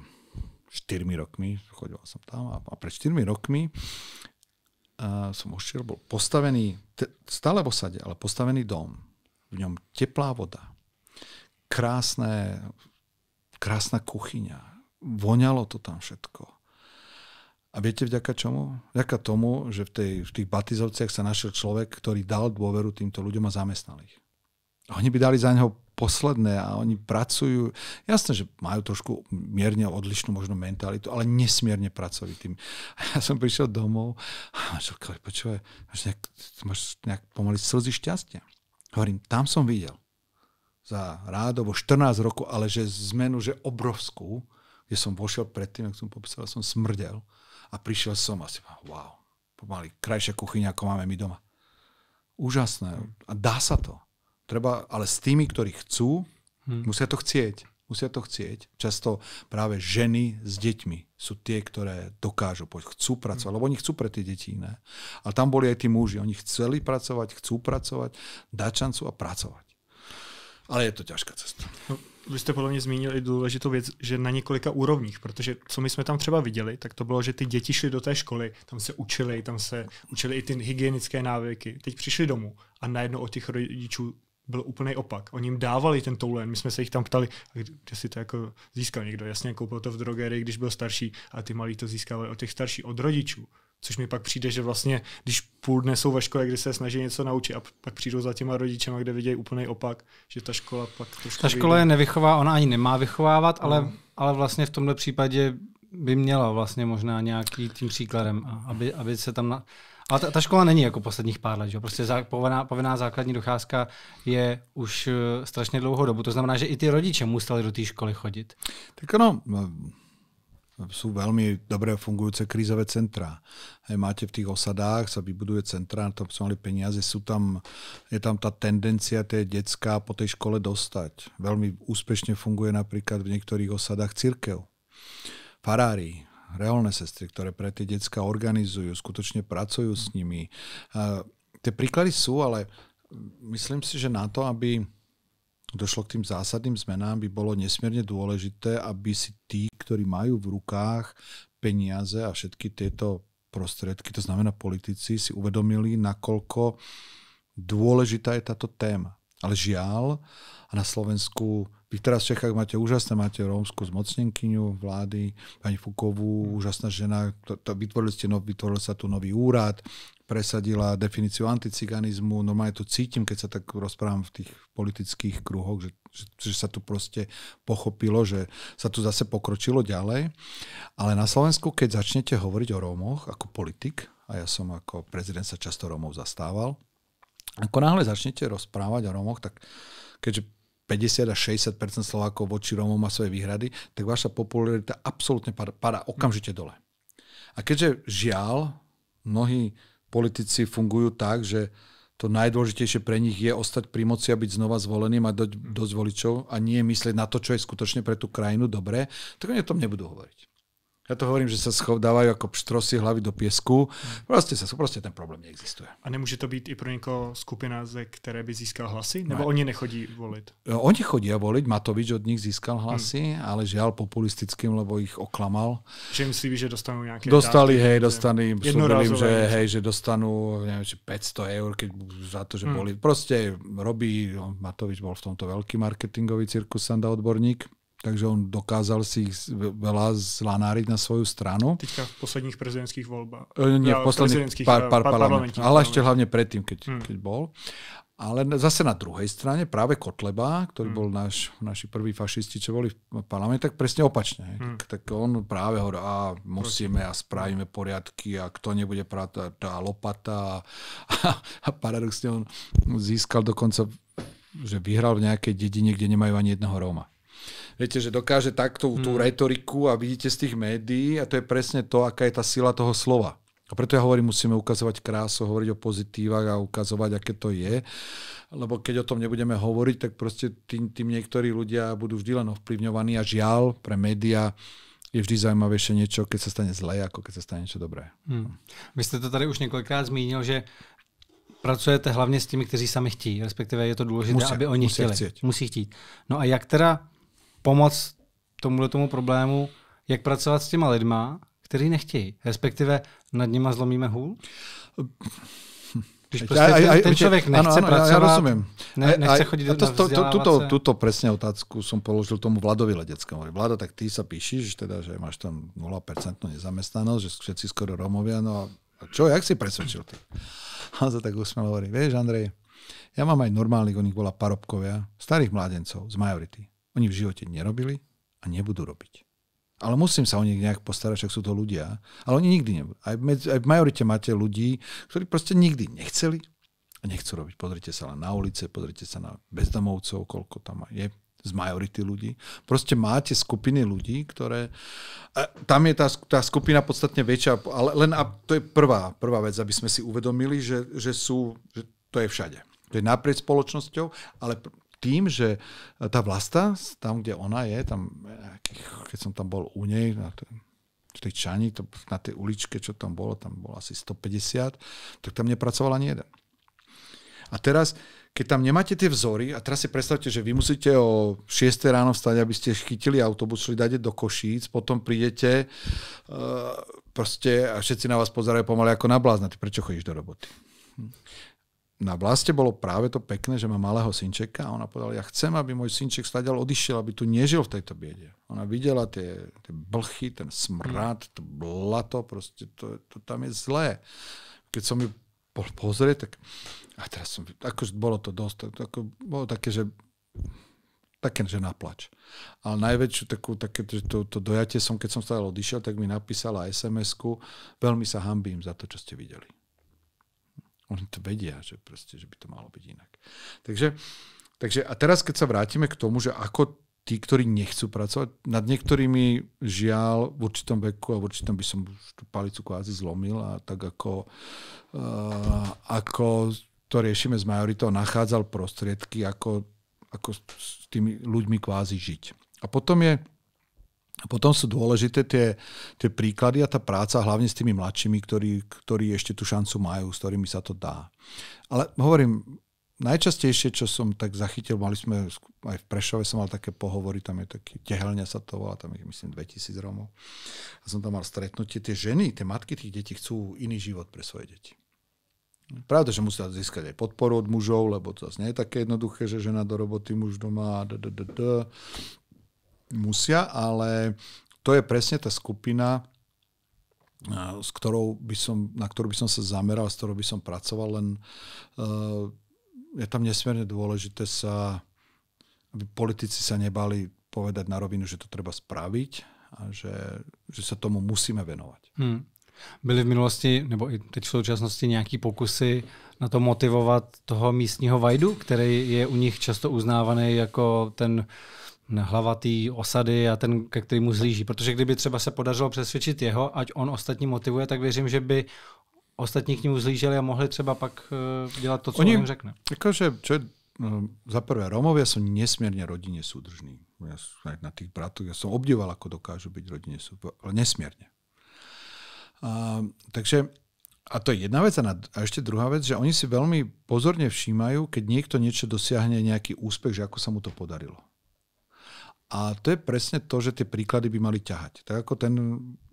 4 rokmi, chodil som tam a pred 4 rokmi som ušiel, bol postavený, stále v osade, ale postavený dom. V ňom teplá voda, krásna kuchyňa, voňalo to tam všetko. A viete vďaka čomu? Vďaka tomu, že v tých Batizovciach sa našiel človek, ktorý dal dôveru týmto ľuďom a zamestnal ich. A oni by dali za neho posledné a oni pracujú. Jasné, že majú trošku mierne odlišnú možno mentalitu, ale nesmierne pracovitým. A ja som prišiel domov a manželka hovorí, počúvaj, máš nejak pomaly slzy šťastia. Hovorím, tam som videl za rádovo 14 rokov, ale že zmenu, že obrovskú, kde som vošiel predtým, ak som popísal, som smrdel. A prišiel som asi, wow, pomaly krajšia kuchyňa, ako máme my doma. Úžasné. A dá sa to. Treba, ale s tými, ktorí chcú, musia to chcieť. Musia to chcieť. Často práve ženy s deťmi sú tie, ktoré dokážu, chcú pracovať, lebo oni chcú pre tie deti iné. Ale tam boli aj tí muži. Oni chceli pracovať, chcú pracovať, dať šancu a pracovať. Ale je to ťažká cesta. No, vy jste podle mě zmínil i důležitou věc, že na několika úrovních, protože co my jsme tam třeba viděli, tak to bylo, že ty děti šly do té školy, tam se učili i ty hygienické návyky. Teď přišli domů a najednou od těch rodičů byl úplný opak. Oni jim dávali ten toulen. My jsme se jich tam ptali, kde si to jako získal někdo. Jasně, koupil to v drogerii, když byl starší, a ty malí to získávali od těch starších, od rodičů. Což mi pak přijde, že vlastně, když půl dne jsou ve škole, kdy se snaží něco naučit a pak přijdou za těma rodičema, kde vidějí úplný opak, že ta škola pak trošku... Ta škola je nevychová, ona ani nemá vychovávat, ale vlastně v tomhle případě by měla vlastně možná nějaký tím příkladem, aby se tam... Ale ta škola není jako posledních pár let, že? Prostě povinná základní docházka je už strašně dlouhou dobu. To znamená, že i ty rodiče museli do té školy chodit. Tak ono, sú veľmi dobre fungujúce krízové centrá. Máte v tých osadách, sa vybuduje centra, na to sú mali peniaze, je tam tá tendencia tie decká po tej škole dostať. Veľmi úspešne funguje napríklad v niektorých osadách cirkev. Farári, reholné sestry, ktoré pre tie decká organizujú, skutočne pracujú s nimi. Tie príklady sú, ale myslím si, že na to, aby došlo k tým zásadným zmenám, by bolo nesmierne dôležité, aby si tí, ktorí majú v rukách peniaze a všetky tieto prostriedky, to znamená politici, si uvedomili, nakoľko dôležitá je táto téma. Ale žiaľ, a na Slovensku, vy teraz v Čechách máte rómsku zmocnenkyňu vlády, pani Fukovú, úžasná žena, vytvoril sa tu nový úrad, presadila definíciu anticiganizmu. Normálne to cítim, keď sa tak rozprávam v tých politických kruhoch, že sa tu proste pochopilo, že sa tu zase pokročilo ďalej. Ale na Slovensku, keď začnete hovoriť o Rómoch ako politik, a ja som ako prezident sa často Rómov zastával, ako náhle začnete rozprávať o Rómoch, tak keďže 50 až 60% Slovákov voči Rómom má svoje výhrady, tak vaša popularita absolútne padá okamžite dole. A keďže žiaľ, mnohí politici fungujú tak, že to najdôležitejšie pre nich je ostať pri moci a byť znova zvolený, mať dosť voličov a nie myslieť na to, čo je skutočne pre tú krajinu dobré, tak oni o tom nebudú hovoriť. Ja to hovorím, že sa dávajú ako pštrosy hlavy do piesku. Proste ten problém neexistuje. A nemůže to být i pro někoho skupina, ze které by získal hlasy? Nebo oni nechodí volit? Oni chodia voliť. Matovič od nich získal hlasy, ale žiaľ populistickým, lebo ich oklamal. Že im slíbí, že dostanú nejaké dostali, dávky? Že dostanú neviem, 500 eur za to, že boli. Proste robí, Matovič bol v tomto veľký marketingový cirkusanda odborník. Takže on dokázal si ich veľa zlanáriť na svoju stranu. Teďka v posledních prezidentských voľbách. Nie, v posledných parlamentných. Ale ešte hlavne predtým, keď bol. Ale zase na druhej strane práve Kotleba, ktorý bol naši prví fašisti, čo boli v parlamente, tak presne opačne. Tak on práve hovorí, musíme a spravíme poriadky a kto nebude prátať tá lopata. A paradoxne on získal dokonca, že vyhral v nejakej dedine, kde nemajú ani jedného Róma. Viete, že dokáže takto tú retoriku a vidíte z tých médií a to je presne to, aká je tá sila toho slova. A preto ja hovorím, musíme ukazovať krásu, hovoriť o pozitívach a ukazovať, aké to je. Lebo keď o tom nebudeme hovoriť, tak proste tým niektorí ľudia budú vždy len ovplyvňovaní a žiaľ pre médiá je vždy zaujímavejšie niečo, keď sa stane zlé, ako keď sa stane niečo dobré. Vy ste to tady už několikrát zmínil, že pracujete hlavně s těmi, kteří sami chtějí, respektive je to důležité, aby oni chtěli. Musí chtít. No a jak teda pomoct tomu problému, jak pracovat s těma lidma, kteří nechtějí, respektive nad nima zlomíme hůl? Když prostě ten člověk nechce pracovat, ja rozumiem. Nechce chodit na vzdelávace. Túto presne otázku som položil tomu Vladovi Ledeckému. Vlado, tak ty sa píšiš, teda, že máš tam 0% nezamestnanosť, že všetci skoro Rómovia, no a čo, jak si presvedčil ty? A on sa tak usmiel hovorí, vieš, Andrej, ja mám aj normálnych, on ich volá parobkovia, starých mládencov z majority. Oni v živote nerobili a nebudú robiť. Ale musím sa o nich nejak postarať, však sú to ľudia. Ale oni nikdy nebudú. Aj v majorite máte ľudí, ktorí proste nikdy nechceli a nechcú robiť. Pozrite sa len na ulice, pozrite sa na bezdomovcov, koľko tam je z majority ľudí. Proste máte skupiny ľudí, ktoré... Tam je tá skupina podstatne väčšia, ale len to je prvá vec, aby sme si uvedomili, že to je všade. To je naprieč spoločnosťou, ale tým, že tá Vlasta, tam, kde ona je, tam, keď som tam bol u nej, v tej Čani, na tej uličke, čo tam bolo asi 150, tak tam nepracoval ani jeden. A teraz, keď tam nemáte tie vzory, a teraz si predstavte, že vy musíte o 6 ráno vstať, aby ste chytili autobus, šli dať do Košíc, potom prídete proste a všetci na vás pozerajú pomaly ako na blázna. Ty prečo chodíš do roboty? Na Vlaste bolo práve to pekné, že má malého synčeka a ona povedala, ja chcem, aby môj synček stadiaľ odišiel, aby tu nežil v tejto biede. Ona videla tie blchy, ten smrad, to blato, proste to tam je zlé. Keď som ju bol pozrieť, tak a teraz akože bolo to dosť, bolo také, že naplač. Ale najväčšiu to dojatie som, keď som stadiaľ odišiel, tak mi napísala SMS-ku, veľmi sa hanbím za to, čo ste videli. Oni to vedia, že by to malo byť inak. Takže a teraz, keď sa vrátime k tomu, že ako tí, ktorí nechcú pracovať, nad niektorými žiaľ v určitom veku a v určitom by som tú palicu kvázi zlomil a tak ako to riešime s majoritou, nachádzal prostriedky, ako s tými ľuďmi kvázi žiť. A potom sú dôležité tie príklady a tá práca, hlavne s tými mladšími, ktorí ešte tú šancu majú, s ktorými sa to dá. Ale hovorím, najčastejšie, čo som tak zachytil, mali sme, aj v Prešove som mal také pohovory, tam je taký Tehelňa sa to volá, tam je myslím 2000 Rómov. A som tam mal stretnutie, tie ženy, tie matky tých detí chcú iný život pre svoje deti. Pravda, že musia získať aj podporu od mužov, lebo to zase nie je také jednoduché, že žena do roboty, muž doma, musia, ale to je presne tá skupina, na ktorú by som sa zameral, s ktorou by som pracoval, len je tam nesmierne dôležité aby politici sa nebali povedať na rovinu, že to treba spraviť a že sa tomu musíme venovať. Byly v minulosti, nebo i teď v současnosti nějaký pokusy na to motivovat toho místního vajdu, který je u nich často uznávaný jako ten hlavatý osady a ten, ke kterému zlíží. Protože kdyby třeba se podařilo přesvědčit jeho, ať on ostatní motivuje, tak věřím, že by ostatní k němu zlíželi a mohli třeba pak dělat to, co on jim řekne. Za prvé, Rómovia sú nesmierne rodine súdržní. Ja na tých bratoch, ja som obdivoval, ako dokážu byť rodine súdržní, ale nesmierne. Takže, a to je jedna vec. A ešte druhá vec, že oni si veľmi pozorne všímajú, keď niekto niečo dosiahne, nejaký úspech, že ako sa mu to podarilo. A to je presne to, že tie príklady by mali ťahať. Tak ako ten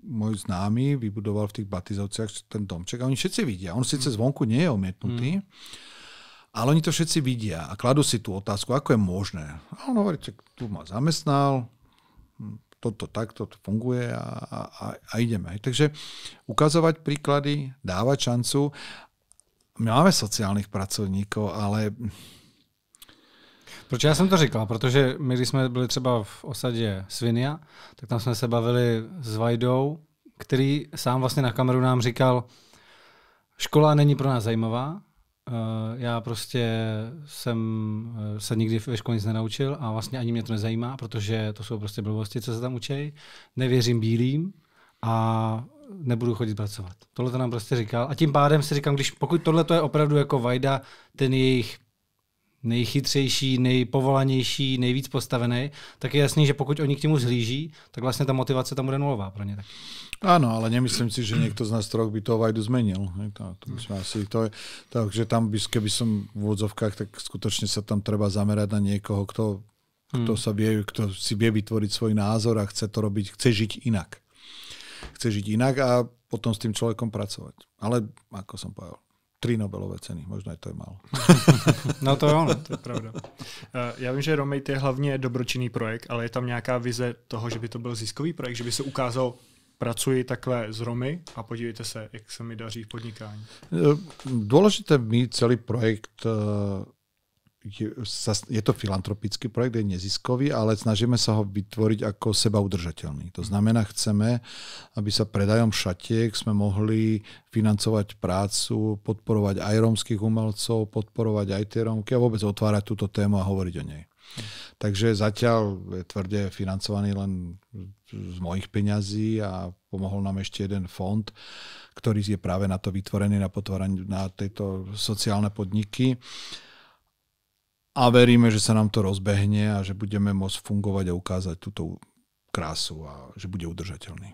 môj známy vybudoval v tých Batizovciach ten domček. A oni všetci vidia. On síce zvonku nie je omietnutý, ale oni to všetci vidia a kladú si tú otázku, ako je možné. A on hovorí, že tu ma zamestnal, takto to funguje a ideme. Takže ukazovať príklady, dávať šancu. My máme sociálnych pracovníkov, ale... Proč já jsem to říkal? Protože my, když jsme byli třeba v osadě Svinia, tak tam jsme se bavili s Vajdou, který sám vlastně na kameru nám říkal, škola není pro nás zajímavá, já prostě jsem se nikdy ve škole nic nenaučil a vlastně ani mě to nezajímá, protože to jsou prostě blbosti, co se tam učí. Nevěřím bílým a nebudu chodit pracovat. Tohle to nám prostě říkal. A tím pádem si říkám, pokud tohle je opravdu jako Vajda, ten jejich nejchytřejší, nejpovolanější, nejvíc postavený, tak je jasný, že pokud oni k němu zhlíží, tak vlastně ta motivace tam bude nulová pro ně. Áno, ale nemyslím si, že niekto z nás troch by toho Vajdu zmenil. Takže tam, keby som v úvodzovkách, tak skutočne sa tam treba zamerať na niekoho, kto si vie vytvoriť svoj názor a chce to robiť, chce žiť inak. Chce žiť inak a potom s tým človekom pracovať. Ale, ako som povedal, 3 Nobelové ceny, možno aj to je málo. No to je ono, to je pravda. Já vím, že Romate je hlavně dobročinný projekt, ale je tam nějaká vize toho, že by to byl ziskový projekt, že by se ukázal, pracuji takhle s Romy a podívejte se, jak se mi daří v podnikání. Dôležité, my celý projekt, je to filantropický projekt, je neziskový, ale snažíme sa ho vytvoriť ako seba udržateľný. To znamená, chceme, aby sa predajom šatiek sme mohli financovať prácu, podporovať aj rómskych umelcov, podporovať aj tie Rómky a vôbec otvárať túto tému a hovoriť o nej. Takže zatiaľ je tvrde financovaný len z mojich peňazí a pomohol nám ešte jeden fond, ktorý je práve na to vytvorený, na potváranie na tieto sociálne podniky. a veríme, že sa nám to rozbehne a že budeme môcť fungovať a ukázať túto krásu a že bude udržateľný.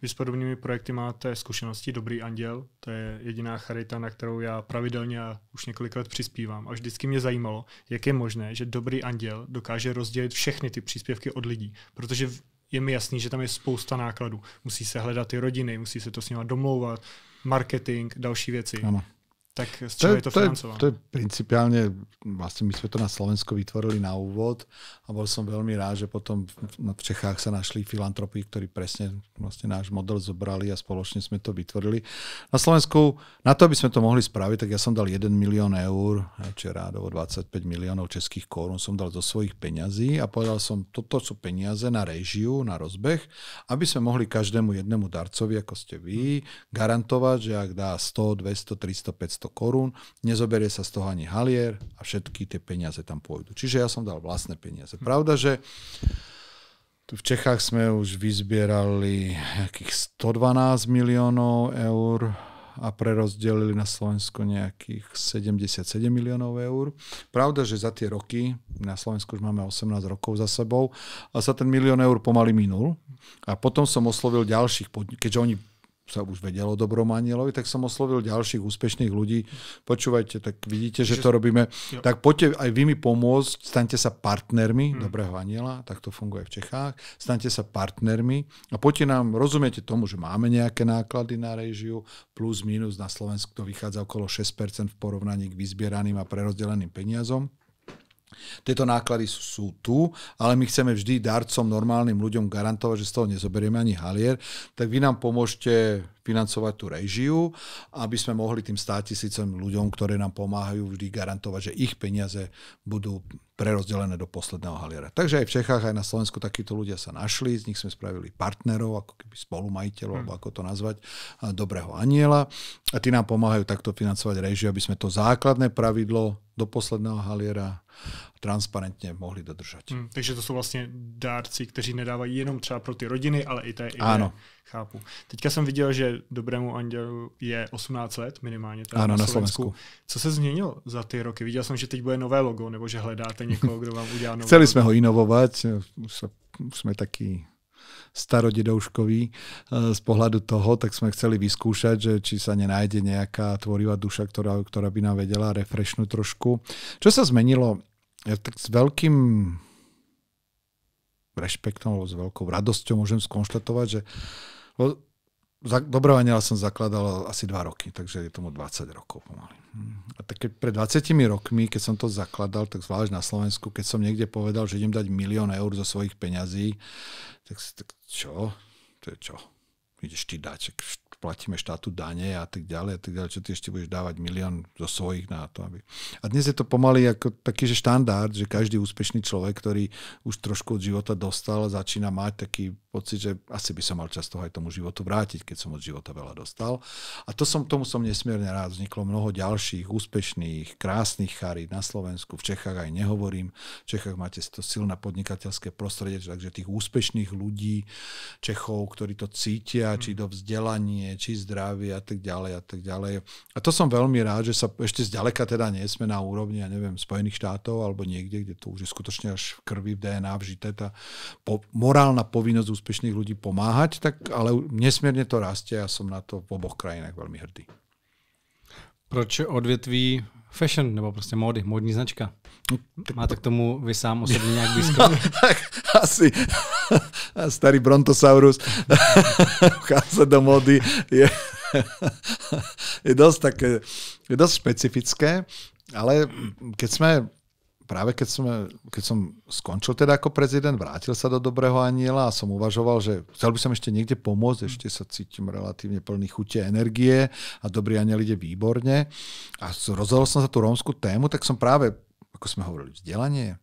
Vy s podobnými projekty máte zkušenosti, Dobrý anděl, to je jediná charita, na kterou já pravidelně a už několik let přispívám. A vždycky mě zajímalo, jak je možné, že Dobrý anděl dokáže rozdělit všechny ty příspěvky od lidí, protože je mi jasný, že tam je spousta nákladů. Musí se hledat ty rodiny, musí se to s nimi domlouvat, marketing, další věci. Ano. Tak z čoho je to financované? To je principiálne, vlastne my sme to na Slovensku vytvorili na úvod a bol som veľmi rád, že potom v Čechách sa našli filantropi, ktorí presne vlastne náš model zobrali a spoločne sme to vytvorili. Na Slovensku, na to, aby sme to mohli spraviť, tak ja som dal 1 milión eur, čiže rádovo 25 miliónov českých korún som dal zo svojich peňazí a povedal som, toto sú peniaze na réžiu, na rozbeh, aby sme mohli každému jednému darcovi, ako ste vy, garantovať, že ak dá 100, 200, 300, 500 korún, nezoberie sa z toho ani halier a všetky tie peniaze tam pôjdu. Čiže ja som dal vlastné peniaze. Pravda, že tu v Čechách sme už vyzbierali nejakých 112 miliónov eur a prerozdelili na Slovensku nejakých 77 miliónov eur. Pravda, že za tie roky, na Slovensku už máme 18 rokov za sebou, a sa ten milión eur pomaly minul. A potom som oslovil ďalších keďže oni sa už vedelo o Dobrom anjelovi, tak som oslovil ďalších úspešných ľudí. Počúvajte, tak vidíte, že to robíme. Jo. Tak poďte aj vy mi pomôcť, staňte sa partnermi Dobrého anjela, tak to funguje v Čechách, staňte sa partnermi a poďte nám, rozumiete tomu, že máme nejaké náklady na réžiu, plus minus na Slovensku to vychádza okolo 6% v porovnaní k vyzbieraným a prerozdeleným peniazom. Tieto náklady sú tu, ale my chceme vždy darcom, normálnym ľuďom garantovať, že z toho nezoberieme ani halier, tak vy nám pomôžte financovať tú réžiu, aby sme mohli tým 100 000 ľuďom, ktorí nám pomáhajú, vždy garantovať, že ich peniaze budú prerozdelené do posledného haliera. Takže aj v Čechách, aj na Slovensku takíto ľudia sa našli, z nich sme spravili partnerov, ako keby spolumajiteľov, alebo ako to nazvať, Dobrého anjela. A tí nám pomáhajú takto financovať réžiu, aby sme to základné pravidlo do posledného haliera transparentně mohli dodržet. Takže to jsou vlastně dárci, kteří nedávají jenom třeba pro ty rodiny, ale i té ideje. Ano. Chápu. Teďka jsem viděl, že Dobrému andělu je 18 let minimálně ano, na Slovensku. Co se změnilo za ty roky? Viděl jsem, že teď bude nové logo, nebo že hledáte někoho, kdo vám udělá nové Chceli jsme ho inovovať, už jsme taky starodedouškoví z pohľadu toho, tak sme chceli vyskúšať, že či sa nenájde nejaká tvorivá duša, ktorá by nám vedela refreshnúť trošku. Čo sa zmenilo? Ja tak s veľkým rešpektom alebo s veľkou radosťou môžem skonštatovať, že Dobrého anjela som zakladal asi 2 roky, takže je tomu 20 rokov pomaly. A tak keď pred 20 rokmi, keď som to zakladal, tak zvlášť na Slovensku, keď som niekde povedal, že idem dať 1 000 000 eur zo svojich peňazí, tak čo? To je čo? Ideš ty dať, platíme štátu dane a tak ďalej, čo ty ešte budeš dávať 1 000 000 zo svojich na to. A dnes je to pomaly ako taký, že štandard, že každý úspešný človek, ktorý už trošku od života dostal, začína mať taký pocit, že asi by som mal často aj tomu životu vrátiť, keď som od života veľa dostal. A tomu som nesmierne rád. Vzniklo mnoho ďalších úspešných, krásnych charít na Slovensku, v Čechách aj nehovorím. V Čechách máte to silné podnikateľské prostredie, takže tých úspešných ľudí, Čechov, ktorí to cítia, či do vzdelanie, či zdravie a tak ďalej a tak ďalej. A to som veľmi rád, že sa ešte zďaleka teda nie sme na úrovni, ja neviem, Spojených štátov alebo niekde, kde to už je skutočne až v krvi, v DNA vžité tá morálna povinnosť úspešných ľudí pomáhať, tak ale nesmierne to rastie a som na to v oboch krajinách veľmi hrdý. Proč odvětví fashion, nebo prostě módy, módní značka? Máte k tomu vy sám osobně nějak blízko? Asi starý Brontosaurus vcházet do módy je dosť špecifické, ale keď som skončil teda ako prezident, vrátil sa do Dobrého anjela a som uvažoval, že chcel by som ešte niekde pomôcť, ešte sa cítim relatívne plný chute energie a Dobrý anjel ide výborne. A rozhodol som sa tú rómsku tému, tak som práve, ako sme hovorili, vzdelanie,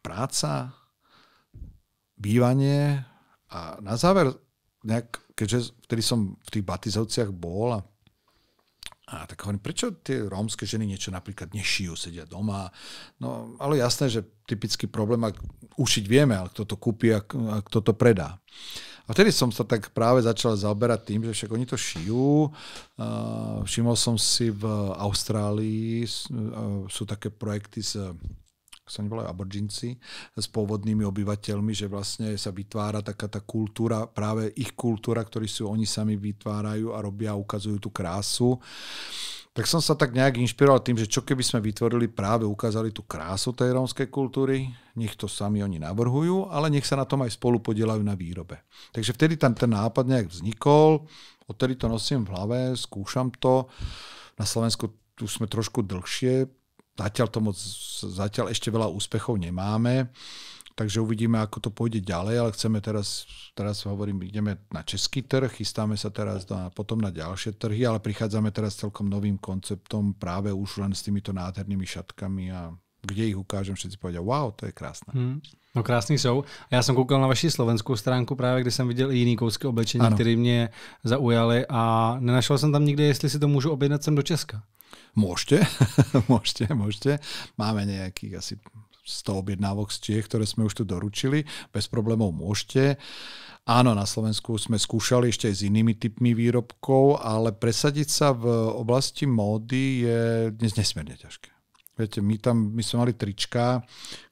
práca, bývanie a na záver, keďže vtedy som v tých Batizovciach bol a tak hovorím, prečo tie rómske ženy niečo napríklad nešijú, sedia doma? No, ale jasné, že typický problém, ak ušiť vieme, ale kto to kúpi a kto to predá. A vtedy som sa tak práve začal zaoberať tým, že však oni to šijú. Všimol som si v Austrálii, sú také projekty sa nevolajú Aborigínci, s pôvodnými obyvateľmi, že vlastne sa vytvára taká tá kultúra, práve ich kultúra, ktorú oni sami vytvárajú a robia a ukazujú tú krásu. Tak som sa tak nejak inšpiroval tým, že čo keby sme vytvorili, práve ukázali tú krásu tej rómskej kultúry, nech to sami oni navrhujú, ale nech sa na tom aj spolu podielajú na výrobe. Takže vtedy tam ten nápad nejak vznikol, odtedy to nosím v hlave, skúšam to. Na Slovensku tu sme trošku dlhšie, zatiaľ ešte veľa úspechov nemáme, takže uvidíme, ako to pôjde ďalej, ale chceme teraz hovorím, ideme na český trh, chystáme sa teraz potom na ďalšie trhy, ale prichádzame teraz celkom novým konceptom práve už len s týmito nádhernými šatkami a kde ich ukážem, všetci povedia, wow, to je krásne. No krásný jsou. Já jsem koukal na vaši slovenskou stránku právě, kde jsem viděl i jiný kousky oblečení, které mě zaujaly a nenašel jsem tam nikde, jestli si to můžu objednat sem do Česka. Môžete. Máme nejakých asi 100 objednávok z Čiech, ktoré sme už tu doručili. Bez problémov môžete. Áno, na Slovensku sme skúšali ešte aj s inými typmi výrobkov, ale presadiť sa v oblasti módy je dnes nesmierne ťažké. Viete, my sme mali trička,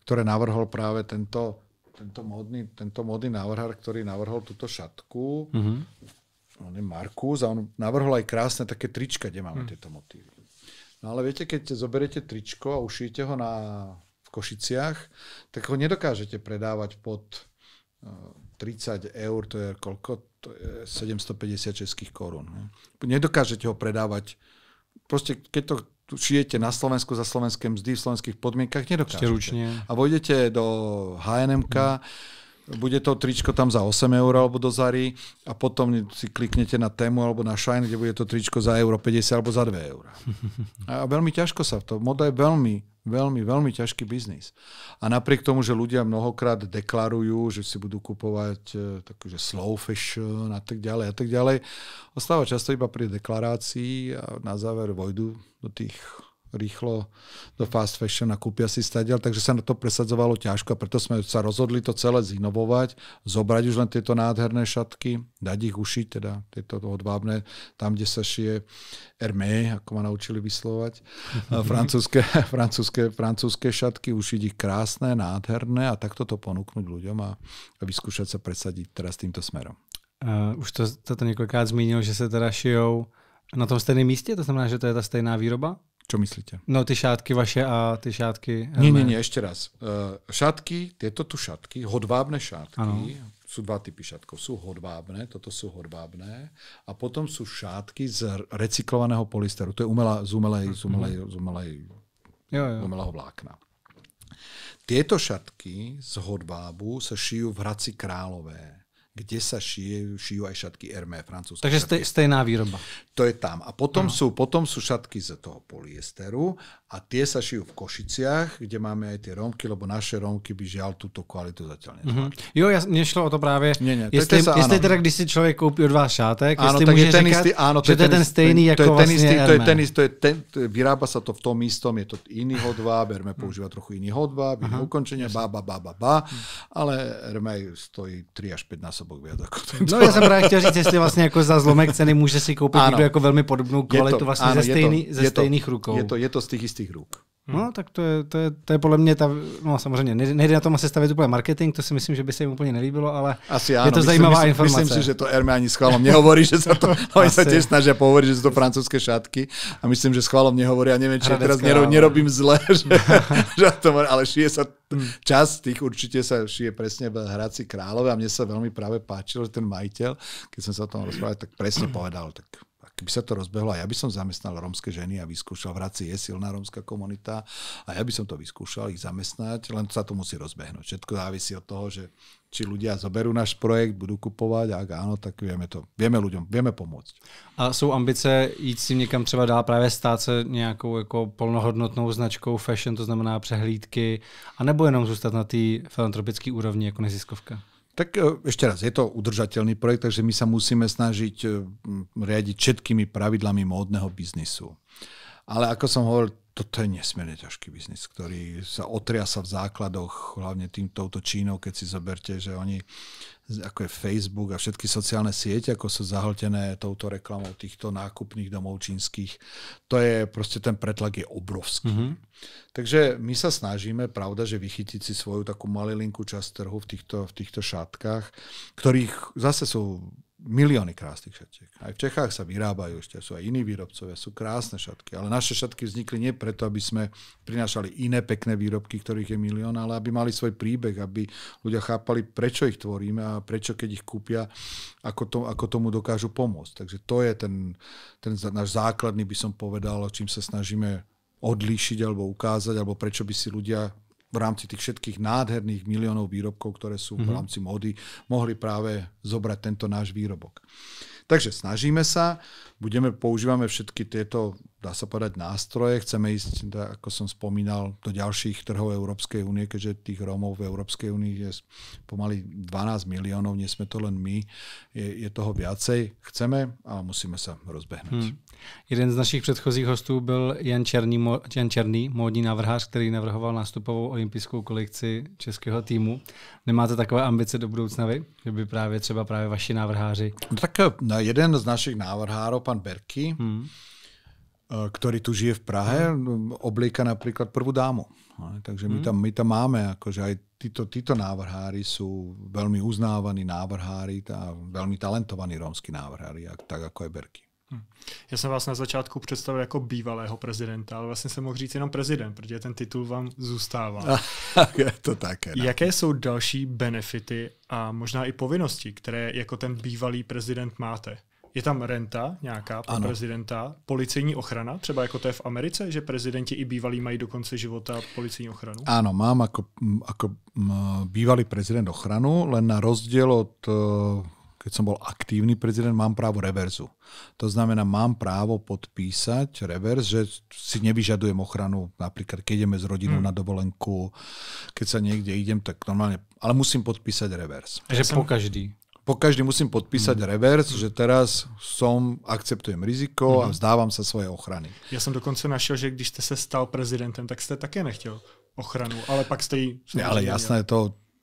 ktoré navrhol práve tento módny návrhár, ktorý navrhol túto šatku. On je Markus a on navrhol aj krásne také trička, kde máme tieto motívy. No ale viete, keď zoberiete tričko a ušijete ho v Košiciach, tak ho nedokážete predávať pod 30 eur, to je koľko? To je 750 českých korún. Nedokážete ho predávať, proste keď to šijete na Slovensku za slovenské mzdy v slovenských podmienkach, nedokážete. A vojdete do H&M-ka, bude to tričko tam za 8 eur alebo do Zary a potom si kliknete na Temu alebo na Shine, kde bude to tričko za euro 50 alebo za 2 eur. A veľmi ťažko sa v tom. Moda je veľmi ťažký biznis. A napriek tomu, že ľudia mnohokrát deklarujú, že si budú kupovať takže slow fashion a tak ďalej, ostáva často iba pri deklarácii a na záver vojdu do tých rýchlo do fast fashion a kúpia si stadiaľ, takže sa na to presadzovalo ťažko a preto sme sa rozhodli to celé zinovovať, zobrať už len tieto nádherné šatky, dať ich ušiť, teda tieto hodvábne, tam, kde sa šije Hermé, ako ma naučili vyslovať, francúzske šatky, ušiť ich krásne, nádherné a takto to ponúknuť ľuďom a vyskúšať sa presadiť teraz týmto smerom. Už to několikrát zmínil, že se teda šijou na tom stejném místě, to znamená, že to je ta stejná výroba? Čo myslíte? No ty šátky vaše a ty šátky... Nie, ešte raz. Šátky, tieto tu šátky, hodvábne šátky, sú dva typy šátkov. Sú hodvábne, toto sú hodvábne a potom sú šátky z recyklovaného polysteru. To je z umelého vlákna. Tieto šatky z hodvábu sa šijú v Hradci Králové, kde sa šijú aj šatky Hermé, francúzske. Takže stejná výroba. To je tam. A potom sú šatky z toho polyesteru a tie sa šijú v Košiciach, kde máme aj tie rómky, lebo naše rómky by žiaľ túto kvalitu zatiaľ nezvládli. Jo, mne šlo o to právě, jestli teda, když si člověk koupí od vás šátek, jestli může říkat, že to je ten stejný jako vlastně Hermé. Vyrába sa to v tom istom, je to iný hodváb, Hermé používa trochu iný hodváb, iné ukončenie, ale Hermé stojí 3 až 5 násobok viac ako tento. No já jsem právě chtěl říct, jestli vlastně jako za zlomek ceny může si koupit někdo jako velmi podobnou kvalitu vlastně ze stejných rukou. Je to z těch istých rúk. No, tak to je podle mě no samozřejmě, nejde na tom asi stavit úplně marketing, to si myslím, že by se jim úplně nelíbilo, ale asi je to zajímavá informace. Myslím si, že to Hermé ani schválom nehovorí, že sa to, oni sa tiež snažia povedať, že sú to francúzske šatky a myslím, že schválom nehovorí a neviem, či teraz nerobím zle, ale šije sa časť tých určite sa šije presne v Hradci Králové a mne sa veľmi práve páčilo, že ten majiteľ, keď som sa o tom rozprával, tak presne povedal, tak keby sa to rozbehlo, a ja by som zamestnal rómske ženy a vyskúšal, v Hradci je silná rómska komunita a ja by som to vyskúšal ich zamestnať, len sa to musí rozbehnúť. Všetko závisí od toho, že či ľudia zoberú náš projekt, budú kupovať a ak áno, tak vieme ľuďom, vieme pomôcť. A jsou ambice jít si někam třeba dál, právě stát se nějakou jako plnohodnotnou značkou fashion, to znamená přehlídky, anebo jenom zůstat na té filantropické úrovni jako neziskovka? Tak ešte raz, je to udržateľný projekt, takže my sa musíme snažiť riadiť všetkými pravidlami módneho biznisu. Ale ako som hovoril, toto je nesmierne ťažký biznis, ktorý sa otriasa v základoch, hlavne touto Čínou, keď si zoberte, že oni, ako je Facebook a všetky sociálne siete, ako sú zahltené touto reklamou týchto nákupných domov čínskych, to je proste, ten pretlak je obrovský. Mm-hmm. Takže my sa snažíme, pravda, že vychytiť si svoju takú malilinkú časť trhu v týchto šatkách, ktorých zase sú milióny krásnych šatiek. Aj v Čechách sa vyrábajú, ešte sú aj iní výrobcovia, sú krásne šatky, ale naše šatky vznikli nie preto, aby sme prinášali iné pekné výrobky, ktorých je milión, ale aby mali svoj príbeh, aby ľudia chápali, prečo ich tvoríme a prečo, keď ich kúpia, ako tomu dokážu pomôcť. Takže to je ten náš základný, by som povedal, čím sa snažíme odlíšiť alebo ukázať, alebo prečo by si ľudia v rámci tých všetkých nádherných miliónov výrobkov, ktoré sú v rámci módy, mohli práve zobrať tento náš výrobok. Takže snažíme sa, používame všetky tieto, dá sa povedať, nástroje. Chceme ísť, ako som spomínal, do ďalších trhov Európskej únie, keďže tých Rómov v Európskej únii je pomaly 12 miliónov, nie sme to len my, je toho viacej. Chceme, ale musíme sa rozbehnúť. Jeden z našich předchozích hostů byl Jan Černý, módní návrhář, který navrhoval nástupovou olympijskou kolekci českého týmu. Nemáte takové ambice do budoucna vy? Že by právě vaši návrháři? No tak jeden z našich návrhárov, pán Berky, ktorý tu žije v Prahe, oblieka napríklad prvú dámu. Takže my tam máme, akože aj títo návrhári sú veľmi uznávaní návrhári a veľmi talentovaní rómski návrhári, tak ako je Berky. Já jsem vás na začátku představil jako bývalého prezidenta, ale vlastně jsem mohl říct jenom prezident, protože ten titul vám zůstává. Je to také. Ne? Jaké jsou další benefity a možná i povinnosti, které jako ten bývalý prezident máte? Je tam renta nějaká pro prezidenta, policejní ochrana, třeba jako to je v Americe, že prezidenti i bývalí mají do konce života policejní ochranu? Áno, mám ako bývalý prezident ochranu, len na rozdiel od keď som bol aktívny prezident, mám právo reverzu. To znamená, mám právo podpísať revers, že si nevyžadujem ochranu, napríklad keď ideme s rodinou na dovolenku, keď sa niekde idem, tak normálne, ale musím podpísať revers. Takže Po každý musím podpísať revers, že teraz akceptujem riziko a vzdávám sa svojej ochrany. Já jsem dokonce našel, že když jste se stal prezidentem, tak jste také nechtěl ochranu, ale pak jste ji... Ale jasné,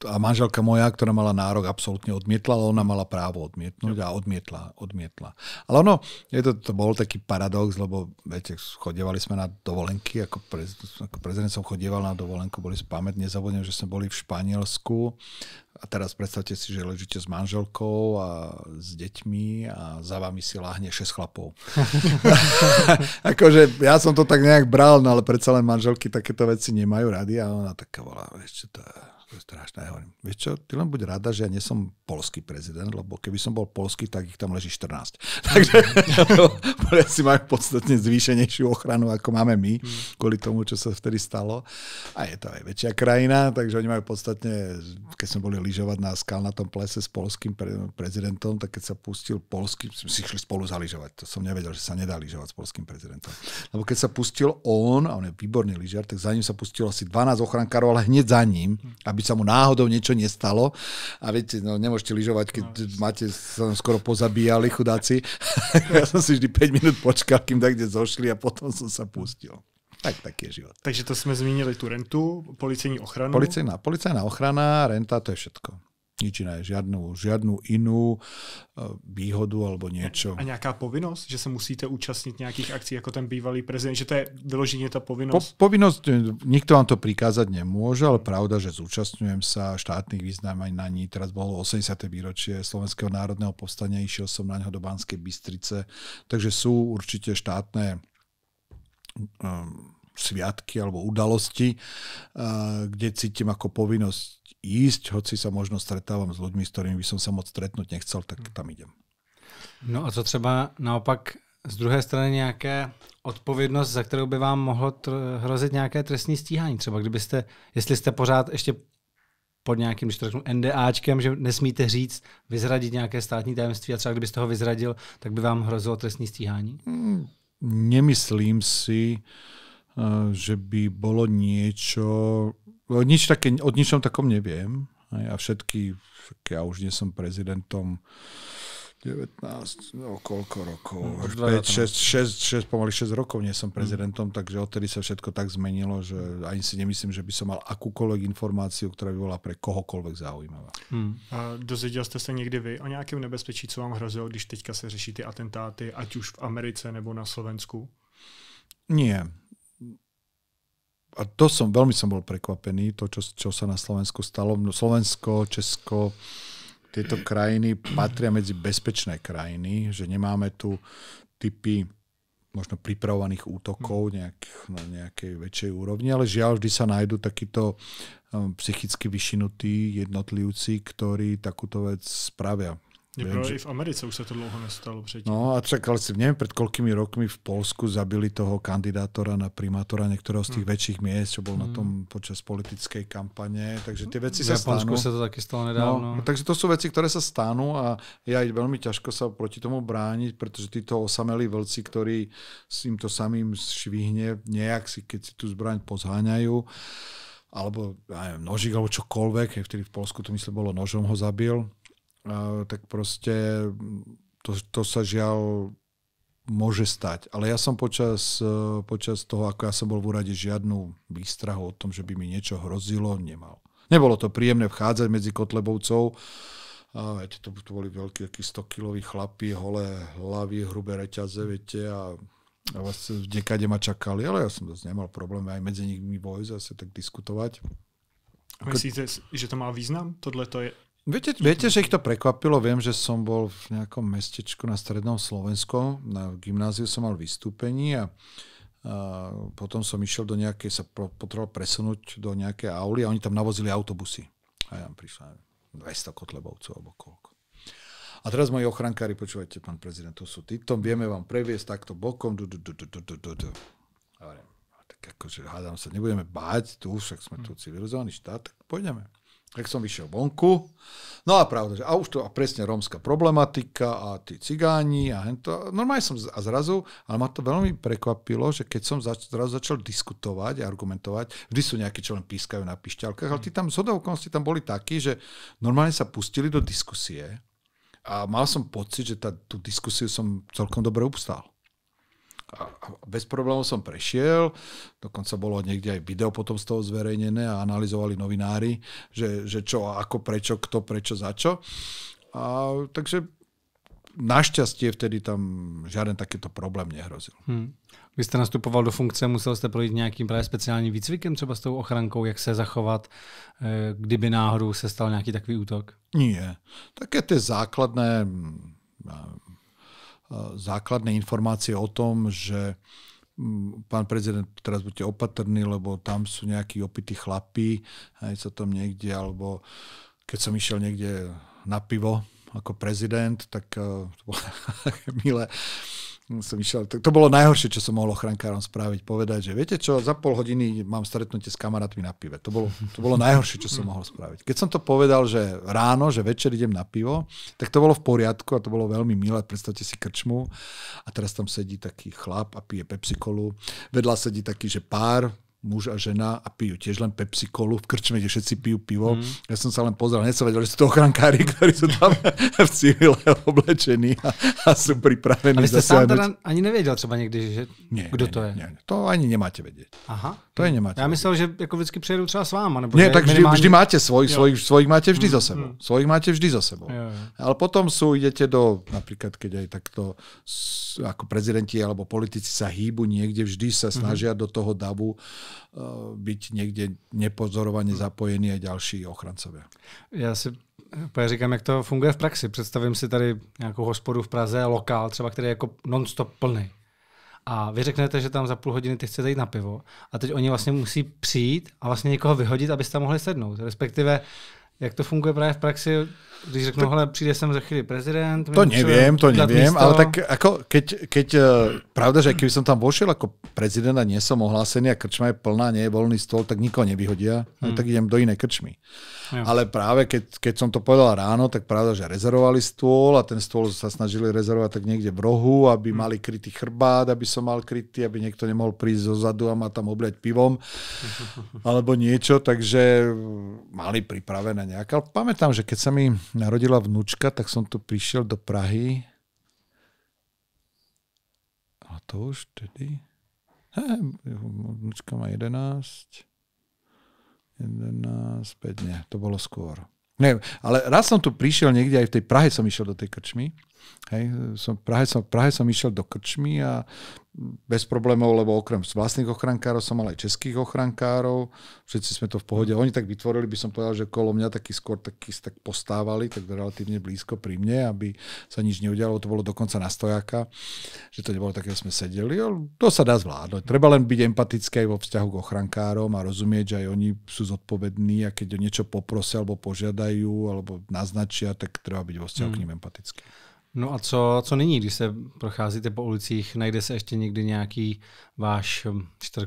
a manželka moja, ktorá mala nárok, absolútne odmietla, ale ona mala právo odmietnúť a odmietla. Ale to bol taký paradox, lebo viete, chodievali sme na dovolenky, ako prezident som chodieval na dovolenku, boli pamätne zabudnem, že sme boli v Španielsku a teraz predstavte si, že ležíte s manželkou a s deťmi a za vami si láhne 6 chlapov. Akože ja som to tak nejak bral, no ale predsa len manželky takéto veci nemajú rady a ona taká volá, vieš čo to je strašné. Ja hovorím, vieš čo, ty len buď rada, že ja nie som poľský prezident, lebo keby som bol poľský, tak ich tam leží 14. Takže Poliaci majú podstatne zvýšenejšiu ochranu, ako máme my, kvôli tomu, čo sa vtedy stalo. A je to aj väčšia krajina, takže oni majú podstatne, keď sme boli lyžovať na skalnatom plese s poľským prezidentom, tak keď sa pustil poľský, sme si išli spolu zalyžovať. To som nevedel, že sa nedá lyžovať s poľským prezidentom. Lebo keď sa pustil on, a on je výborný lyžiar, tak za ním sa pustilo asi 12 ochrankárov, ale hneď za ním, aby sa mu náhodou niečo nestalo. A viete, no nemôžete lyžovať, keď máte sa skoro pozabíjali chudáci. Ja som si vždy 5 minút počkal, kým tak kde zošli a potom som sa pustil. Tak je život. Takže to jsme zmínili tu rentu, policejní ochranu. Policajná ochrana, renta, to je všetko. Nič iné, žiadnu inú výhodu alebo niečo. A nějaká povinnost, že se musíte účastnit nějakých akcí jako ten bývalý prezident, že to je vyloženě ta povinnost? Povinnosť, nikto vám to prikázať nemôže, ale pravda, že zúčastňujem sa štátnych vyznamenaní. Teraz bolo 80. výročie Slovenského národného povstania, išiel som na ňo do Banskej Bystrice, takže sú určite štátne sviatky alebo udalosti, kde cítim ako povinnosť ísť, hoci sa možno stretávam s ľuďmi, s ktorými by som sa moc stretnúť nechcel, tak tam idem. No a co třeba naopak z druhé strany nějaké odpovědnost, za kterou by vám mohlo hrozit nějaké trestní stíhání? Třeba jestli jste pořád ještě pod nějakým, když to řeknu, NDAčkem, že nesmíte říct, vyzradit nějaké státní tajemství a třeba kdybyste ho vyzradil, tak by vám hrozilo trestní stíhání? Nemyslím si, že by bolo niečo o ničom takom neviem. A ja už nie som prezidentom 19, no koľko rokov? 5, 6, pomaly 6 rokov nie som prezidentom, takže odtedy sa všetko tak zmenilo, že ani si nemyslím, že by som mal akúkoľvek informáciu, ktorá by bola pre kohokoľvek zaujímavá. A dozvěděl jste se někdy vy o nějakém nebezpečí, co vám hrozilo, když teďka se řeší ty atentáty, ať už v Americe nebo na Slovensku? Nie. A veľmi som bol prekvapený, to, čo sa na Slovensku stalo. Slovensko, Česko, tieto krajiny patria medzi bezpečné krajiny, že nemáme tu typy možno pripravovaných útokov na nejakej väčšej úrovni, ale žiaľ, vždy sa nájdú takíto psychicky vyšinutí jednotlivci, ktorí takúto vec spravia. I v Americe už sa to dlouho nestalo předtím. No a však, ale si neviem, pred koľkými rokmi v Polsku zabili toho kandidátora na primátora niektorého z tých väčších miest, čo bol na tom počas politickej kampane. Takže tie veci sa stanú. V Japonsku sa to taky stalo nedávno. No, takže to sú veci, ktoré sa stanú a je aj veľmi ťažko sa proti tomu brániť, pretože títo osamelí vlci, ktorí s týmto samým švihne nejak si, keď si tú zbraň pozháňajú, alebo neviem, nožík, alebo čokoľvek, vtedy v Polsku to myslím bolo nožom ho zabil, tak proste to sa žiaľ môže stať. Ale ja som počas toho, ako ja som bol v úrade, žiadnu výstrahu o tom, že by mi niečo hrozilo, nemal. Nebolo to príjemné vchádzať medzi Kotlebovcov. Viete, to boli veľkí, takí 100-kiloví chlapi, holé hlavy, hrubé reťaze, viete, a vlastne niekade ma čakali, ale ja som dosť nemal problém aj medzi nimi vojsť, zase tak diskutovať. Myslíte, že to má význam? Tohle to je... Viete, že ich to prekvapilo. Viem, že som bol v nejakom mestečku na strednom Slovensku. Na gymnáziu som mal vystúpení a potom som išiel do nejakej, sa potreboval presunúť do nejakej auly a oni tam navozili autobusy. A ja tam prišla 200 Kotlebovcov alebo koľko. A teraz moji ochrankári, počúvajte, pán prezident, to sú títo, vieme vám previesť takto bokom. Tak akože hádam sa, nebudeme báť tu, však sme tu civilizovaný štát, tak pôjdeme. Tak som vyšiel vonku. No a pravda, že a už to a presne rómska problematika a tí cigáni a hento. Normálne som a zrazu, ale ma to veľmi prekvapilo, že keď som zrazu začal diskutovať a argumentovať, vždy sú nejakí, čo len pískajú na pišťalkách, ale tí tam zhodou okolností tam boli takí, že normálne sa pustili do diskusie a mal som pocit, že tú diskusiu som celkom dobre obstál. A bez problémov som prešiel, dokonca bolo niekde aj video potom z toho zverejnené a analyzovali novinári, že čo, ako, prečo, kto, prečo, za čo. A takže našťastie vtedy tam žiaden takéto problém nehrozil. Vy jste nastupoval do funkce, musel jste projít nějakým právě speciálním výcvikem třeba s tou ochrankou, jak se zachovat, kdyby náhodou se stal nějaký takový útok? Nie. Také tie základné informácie o tom, že pán prezident, teraz buďte opatrní, lebo tam sú nejakí opití chlapí, aj sa tam niekde, alebo keď som išiel niekde na pivo ako prezident, tak to bolo milé. Som išiel, to bolo najhoršie, čo som mohol ochrankárom spraviť, povedať, že viete čo, za pol hodiny mám stretnutie s kamarátmi na pive. To bolo najhoršie, čo som mohol spraviť. Keď som to povedal, že ráno, že večer idem na pivo, tak to bolo v poriadku a to bolo veľmi milé. Predstavte si krčmu a teraz tam sedí taký chlap a pije Pepsi-Colu. Vedľa sedí taký, že pár, muž a žena a pijú tiež len Pepsi-Colu v krčme, kde všetci pijú pivo. Ja som sa len pozrel, hneď som vedel, že sú to ochrankári, ktorí sú tam v civile oblečení a sú pripravení. A vy ste sám teda ani nevěděl třeba někdy, že kdo to je? Nie, to ani nemáte vedieť. Aha. To je nemáte. Já myslel, že jako vždycky přijedou třeba s váma. Nebo nie, tak vždy máte svojich máte vždy so sebou. Svojich máte vždy so sebou. Jo. Ale potom idete do, napríklad keď aj takto ako prezidenti alebo politici sa hýbu niekde, vždy sa snažia do toho davu byť niekde nepozorovane zapojení aj ďalší ochrancovia. Já si říkám, jak to funguje v praxi. Představím si tady nějakou hospodu v Praze, lokál třeba, který je jako non-stop plný. A vy řeknete, že tam za půl hodiny ty chcete jít na pivo a teď oni vlastně musí přijít a vlastně někoho vyhodit, abyste tam mohli sednout. Respektive, jak to funguje právě v praxi, když řeknu, hele, přijde sem za chvíli prezident. To neviem, ale tak ako keď pravda, že keby som tam vošiel ako prezident a nie som ohlásený a krčma je plná, nie je voľný stôl, tak nikoho nevyhodia, tak idem do inej krčmy. Jo. Ale práve keď som to povedal ráno, tak pravda, že rezervovali stôl a ten stôl sa snažili rezervovať tak niekde v rohu, aby mali krytý chrbát, aby som mal krytý, aby niekto nemohol prísť zozadu a ma tam obliať pivom alebo niečo, takže mali pripravené nejak. Ale pamätám, že keď sa mi narodila vnúčka, tak som tu prišiel do Prahy. A to už tedy... Vnúčka má 11, 5, nie, to bolo skôr. Nie, ale raz som tu prišiel niekde, aj v tej Prahe som išiel do tej krčmy. Hej, v Prahe som išiel do krčmy a bez problémov, lebo okrem vlastných ochrankárov som mal aj českých ochrankárov. Všetci sme to v pohode. Oni tak vytvorili, by som povedal, že kolo mňa taký skôr tak postávali, tak relatívne blízko pri mne, aby sa nič neudialo. To bolo dokonca na stojaka, že to nebolo také, že sme sedeli. Ale to sa dá zvládnuť. Treba len byť empatický aj vo vzťahu k ochrankárom a rozumieť, že aj oni sú zodpovední a keď o niečo poprosia alebo požiadajú alebo naznačia, tak treba byť vo vzťahu k nim empatický. No a co nyní, když se procházíte po ulicích, najde se ještě někdy nějaký váš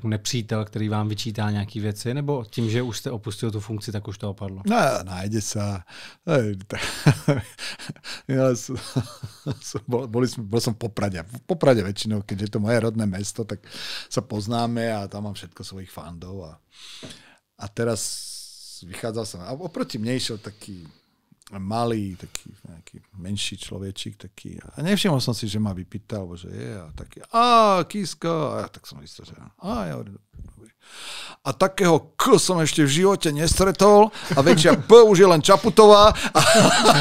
nepřítel, který vám vyčítá nějaký věci, nebo tím, že už jste opustil tu funkci, tak už to opadlo? No, nájde sa. Bol som v Poprade. V Poprade väčšinou, keďže je to moje rodné mesto, tak sa poznáme a tam mám všetko svojich fandov. A teraz vychádzal som. A oproti mne išiel taký malý, taký nejaký menší človečík, taký. A nevšimol som si, že ma vypýtal, alebo že je. A taký, Kisko. A ja tak som myslel, že ja hovorím, dobrý. A takého K som ešte v živote nestretol a väčšia P už je len Čaputová.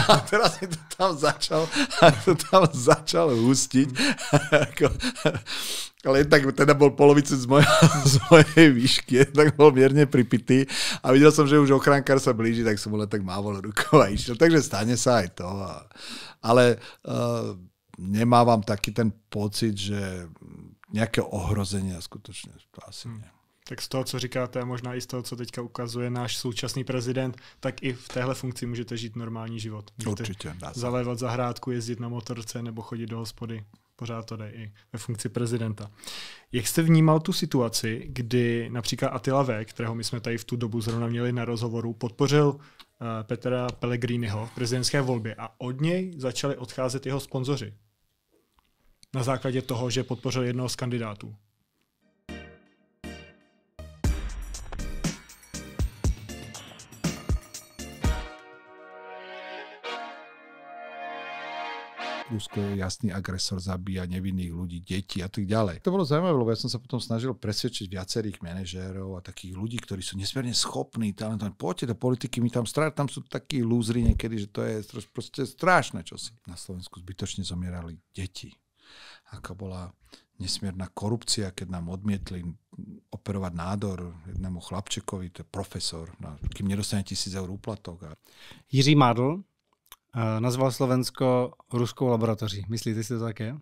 A teraz mi to tam začal hustiť. Ale tak teda bol polovicu z mojej výšky, tak bol mierne pripitý a videl som, že už ochránkár sa blíži, tak som mu len tak mávol rukou a išiel. Takže stane sa aj to. Ale nemávam taký ten pocit, že nejaké ohrozenia skutočne to asi nie. Tak z toho, co říkáte, možná i z toho, co teďka ukazuje náš současný prezident, tak i v téhle funkci můžete žít normální život. Můžete určitě, zalévat zahrádku, jezdit na motorce nebo chodit do hospody. Pořád to jde i ve funkci prezidenta. Jak jste vnímal tu situaci, kdy například Attila V., kterého my jsme tady v tu dobu zrovna měli na rozhovoru, podpořil Petra Pellegriniho v prezidentské volbě a od něj začali odcházet jeho sponzoři na základě toho, že podpořil jednoho z kandidátů? Rusko je jasný agresor, zabíja nevinných ľudí, deti a tak ďalej. To bolo zaujímavé, lebo ja som sa potom snažil presvedčiť viacerých manažérov a takých ľudí, ktorí sú nesmierne schopní, talentovaní. Poďte do politiky, my tam sú takí lúzri niekedy, že to je proste strašné čosi. Na Slovensku zbytočne zomierali deti. Aká bola nesmierna korupcia, keď nám odmietli operovať nádor jednému chlapčekovi, to je profesor, kým nedostane 1000 eur úplatok. Jiří Mádl nazval Slovensko ruskou laboratoří. Myslíte si to také?